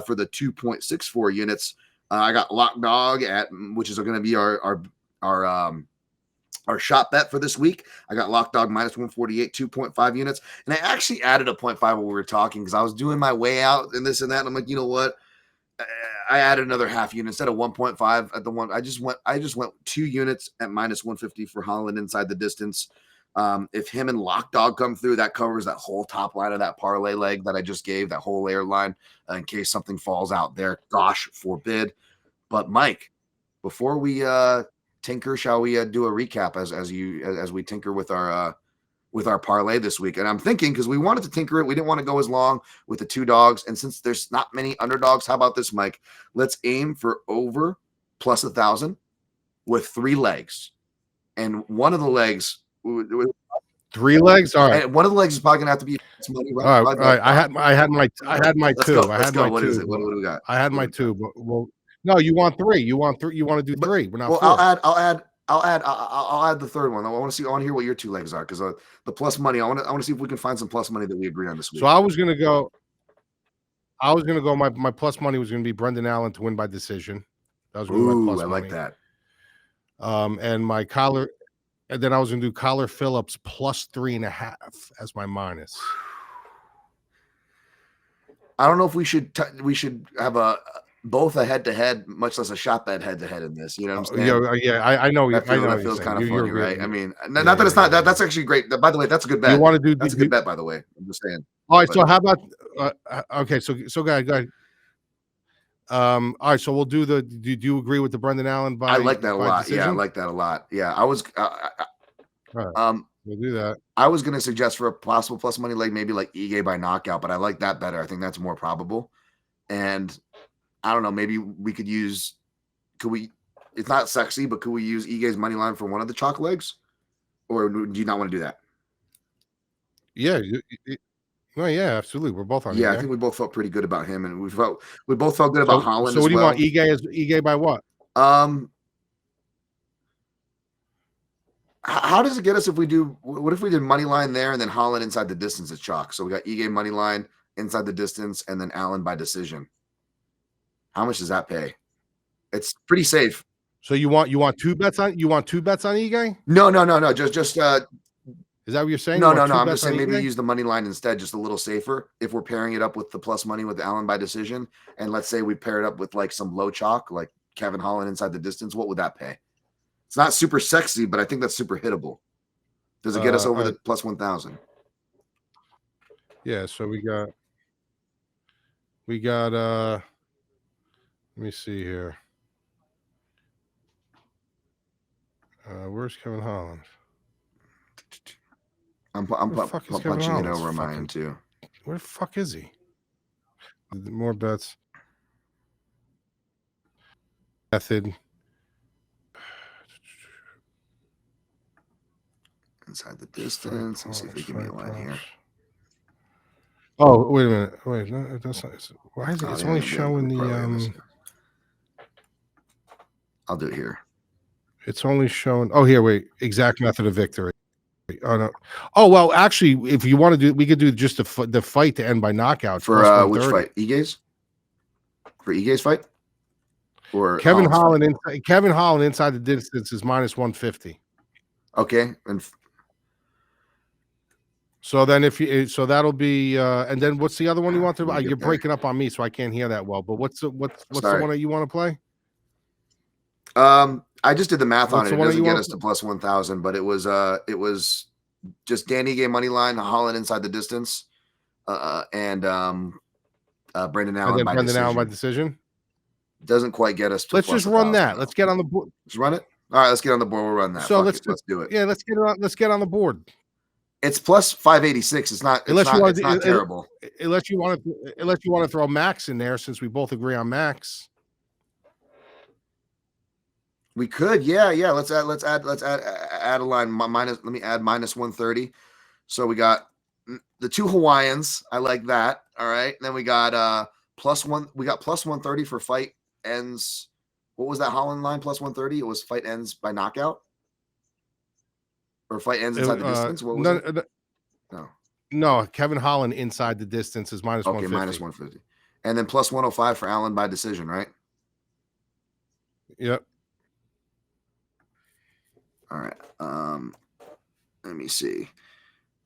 for the 2.64 units. I got Lock Dog which is going to be our shot bet for this week. I got Lock Dog minus 148, 2.5 units. And I actually added a 0.5 while we were talking because I was doing my way out and this and that. And I'm like, you know what? I added another half unit instead of 1.5 at the one. I just went 2 units at minus 150 for Holland inside the distance. If him and Lock Dog come through, that covers that whole top line of that parlay leg that I just gave, that whole layer line, in case something falls out there. Gosh forbid. But Mike, before we tinker, shall we do a recap as we tinker with our parlay this week? And I'm thinking, because we wanted to tinker it, we didn't want to go as long with the 2 dogs, and since there's not many underdogs, how about this, Mike? Let's aim for over plus 1,000 with 3 legs, and one of the legs. 3 legs, all right. And one of the legs is probably gonna have to be money, right? All right. I had my 2. Let's go. What is it? What do we got? I had my 2, but well, no, you want 3. You want to do 3. We're not. Well, 4. I'll add the third one. I want to hear what your 2 legs are, because the plus money. I want to see if we can find some plus money that we agree on this week. So I was gonna go. My plus money was gonna be Brendan Allen to win by decision. That was my plus I money. like that. And my collar, and then I was gonna do Collar Phillips plus 3.5 as my minus. I don't know if we should have both a head-to-head, much less a shot bet head-to-head in this. You know what I'm saying? Yeah, I know. That feels kind of funny, right? I mean, not that it's not. That's actually great. By the way, that's a good bet. You want to do? That's a good bet, by the way. I'm just saying. All right. So how about? Okay. So go ahead. All right. So we'll do the. Do you agree with the Brendan Allen? I like that a lot. Decision? Yeah, I like that a lot. Yeah, I was. Right. We'll do that. I was going to suggest for a possible plus money leg, maybe like Ige by knockout, but I like that better. I think that's more probable. And I don't know, maybe we could use, it's not sexy, but could we use Ige's money line for one of the chalk legs? Or do you not want to do that? Yeah. No, yeah, absolutely. We're both on. Yeah, I think we both felt pretty good about him, and we both felt good about Holland. So what do you want? Ige by what? How does it get us if we do? What if we did money line there and then Holland inside the distance at chalk? So we got Ige money line inside the distance and then Allen by decision. How much does that pay? It's pretty safe. So you want 2 bets on Ige? No. Just is that what you're saying? No. I'm just saying maybe we use the money line instead, just a little safer. If we're pairing it up with the plus money with Allen by decision, and let's say we pair it up with like some low chalk, like Kevin Holland inside the distance, what would that pay? It's not super sexy, but I think that's super hittable. Does it get us over the plus 1,000? Yeah. So we got. We got let me see here. Where's Kevin Holland? I'm Where the fuck is Kevin punching it Holland? over Fucking- mine too. Where the fuck is he? More bets. Method. Inside the distance. Let's see if they give me a line here. Oh, wait a minute. Wait, no, that's not. Why is it? Oh, It's yeah, only yeah, showing probably the on this. I'll do it here. It's only showing. Oh, here. Wait. Exact method of victory. Oh no. Oh well, actually, if you want to do, we could do just the fight to end by knockout For which fight? Ege's? For Ege's fight? Or Kevin Holland's Holland. Kevin Holland inside the distance is -150. Okay, and So then, if you, so that'll be, and then what's the other one you want to? Let me get You're there. breaking up on me, so I can't hear that well. But what's the Sorry. one that you want to play? I just did the math on What's it. the It one that doesn't you get want us to- to plus 1,000, but it was just Dan Ige money line, Holland inside the distance, and Brendan And Allen then by Brendan decision. Allen by decision. Doesn't quite get us to Let's plus just run 1,000, that. though. Let's get on the board. Let's run it. All right, let's get on the board. We'll run that. So Fuck let's it. Let's do it. Yeah, let's get on. Let's get on the board. It's plus 586. It's not. It's Unless you not, wanna it's do- not terrible. Unless you want to throw Max in there, since we both agree on Max. We could, yeah. Let's add a line minus. Let me add -130. So we got the two Hawaiians. I like that. All right. Then we got +1. We got +130 for fight ends. What was that Holland line? +130. It was fight ends by knockout, or fight ends inside the distance. What was it? No, Kevin Holland inside the distance is -150. Okay, -150, and then +105 for Allen by decision, right? Yep. All right. Let me see.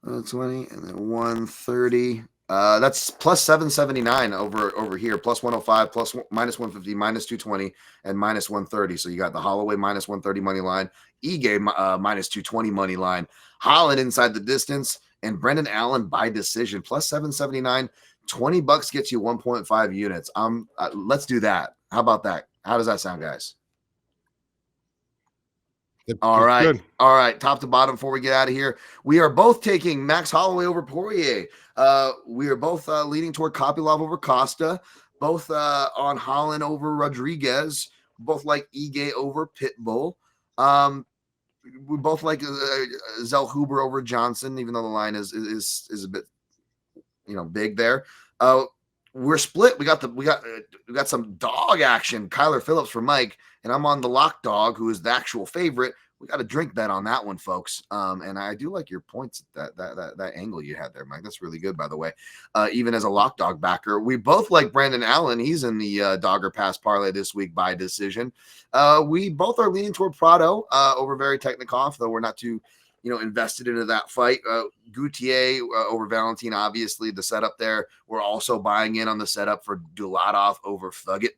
20 and then 130. That's plus 779 over here. Plus 105, plus -150, -220, and -130. So you got the Holloway -130 money line, Ige -220 money line, Holland inside the distance, and Brendan Allen by decision. Plus 779. $20 gets you 1.5 units. Let's do that. How about that? How does that sound, guys? All right. Good. All right. Top to bottom before we get out of here. We are both taking Max Holloway over Poirier. We are both leaning toward Kopylov over Costa. Both on Holland over Rodriguez. Both like Ige over Pitbull. We both like Zellhuber over Johnson, even though the line is a bit, big there. We're split. We got some dog action. Kyler Phillips for Mike, and I'm on the lock dog, who is the actual favorite. We got a drink bet on that one, folks. And I do like your points, that angle you had there, Mike. That's really good, by the way. Even as a lock dog backer, we both like Brandon Allen. He's in the Dogger Pass parlay this week by decision. We both are leaning toward Prado over Veretennikov, though we're not too invested into that fight. Gautier over Valentin, obviously the setup there. We're also buying in on the setup for Dulatov over Fugitt.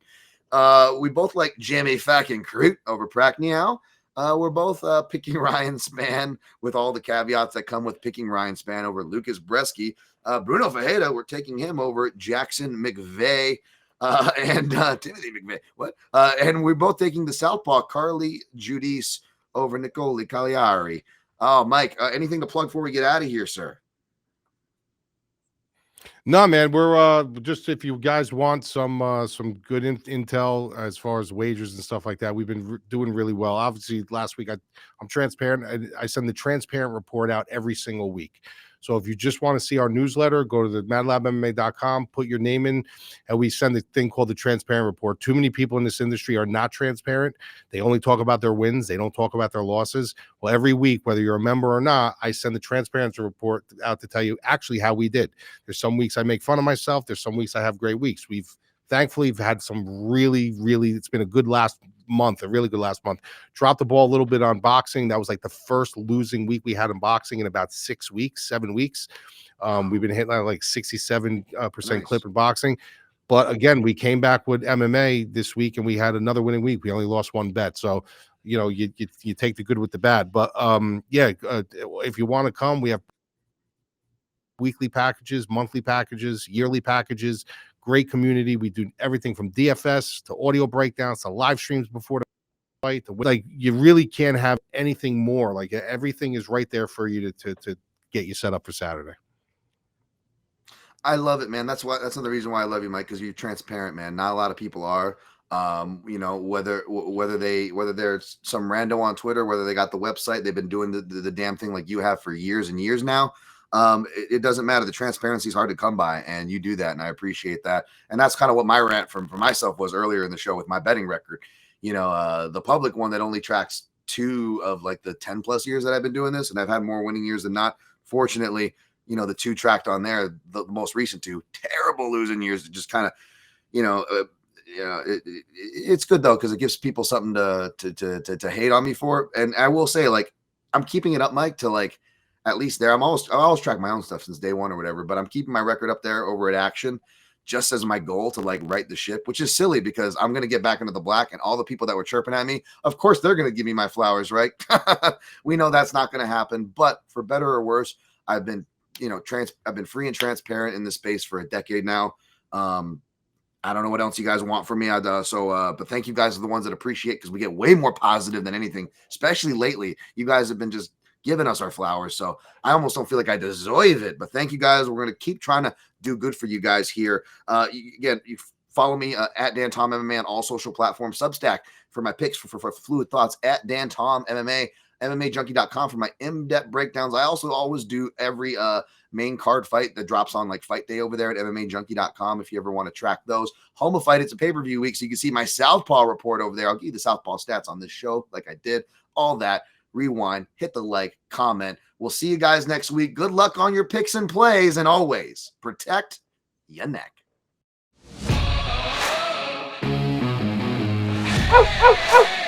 We both like Jamie Fack and Crute over Prachnio. We're both picking Ryan Spann with all the caveats that come with picking Ryan Spann over Lukasz Brzeski. Bruno Fajeda, we're taking him over Jackson McVeigh and Timothy McVeigh. What? And we're both taking the Southpaw Carly Judice over Nikolay Cagliari. Oh, Mike, anything to plug before we get out of here, sir? No, man, we're just, if you guys want some good intel as far as wagers and stuff like that, we've been doing really well. Obviously, last week I'm transparent. I send the transparent report out every single week. So if you just want to see our newsletter, go to the madlabmma.com, put your name in, and we send a thing called the transparent report. Too many people in this industry are not transparent. They only talk about their wins. They don't talk about their losses. Well, every week, whether you're a member or not, I send the transparency report out to tell you actually how we did. There's some weeks I make fun of myself. There's some weeks I have great weeks. Thankfully, we've had some really, it's been a really good last month. Dropped the ball a little bit on boxing. That was like the first losing week we had in boxing in about 7 weeks. We've been hitting like 67% clip in boxing. But again, we came back with MMA this week and we had another winning week. We only lost one bet. So, you take the good with the bad. But if you want to come, we have weekly packages, monthly packages, yearly packages. great community. We do everything from DFS to audio breakdowns to live streams before the fight. Like, you really can't have anything more. Like, everything is right there for you to get you set up for Saturday. I love it, man. That's another reason why I love you, Mike, because you're transparent, man. Not a lot of people are. You know, whether there's some rando on Twitter, whether they got the website, they've been doing the damn thing like you have for years and years now. It doesn't matter. The transparency is hard to come by, and you do that, and I appreciate that. And that's kind of what my rant for myself was earlier in the show with my betting record. You know, the public one that only tracks 2 of like the 10 plus years that I've been doing this, and I've had more winning years than not. Fortunately, you know, the 2 tracked on there, the most recent 2 terrible losing years, just kind of, you know, it's good though, because it gives people something to hate on me for. And I will say, like, I'm keeping it up, Mike, to like at least there. I always track my own stuff since day one or whatever, but I'm keeping my record up there over at Action, just as my goal to like right the ship, which is silly because I'm going to get back into the black, and all the people that were chirping at me, of course, they're going to give me my flowers, right? We know that's not going to happen, but for better or worse, I've been, you know, I've been free and transparent in this space for a decade now. I don't know what else you guys want from me. But thank you guys are the ones that appreciate, because we get way more positive than anything, especially lately. You guys have been just giving us our flowers. So I almost don't feel like I deserve it, but thank you guys. We're going to keep trying to do good for you guys here. Again, you follow me at Dan Tom MMA on all social platforms, Substack for my picks for fluid thoughts at Dan Tom MMA, MMAJunkie.com for my in-depth breakdowns. I also always do every main card fight that drops on like fight day over there at MMAJunkie.com if you ever want to track those. Home of Fight, it's a pay-per-view week, so you can see my Southpaw report over there. I'll give you the Southpaw stats on this show like I did, all that. Rewind, hit the like, comment. We'll see you guys next week. Good luck on your picks and plays, and always protect your neck. Ow, ow, ow.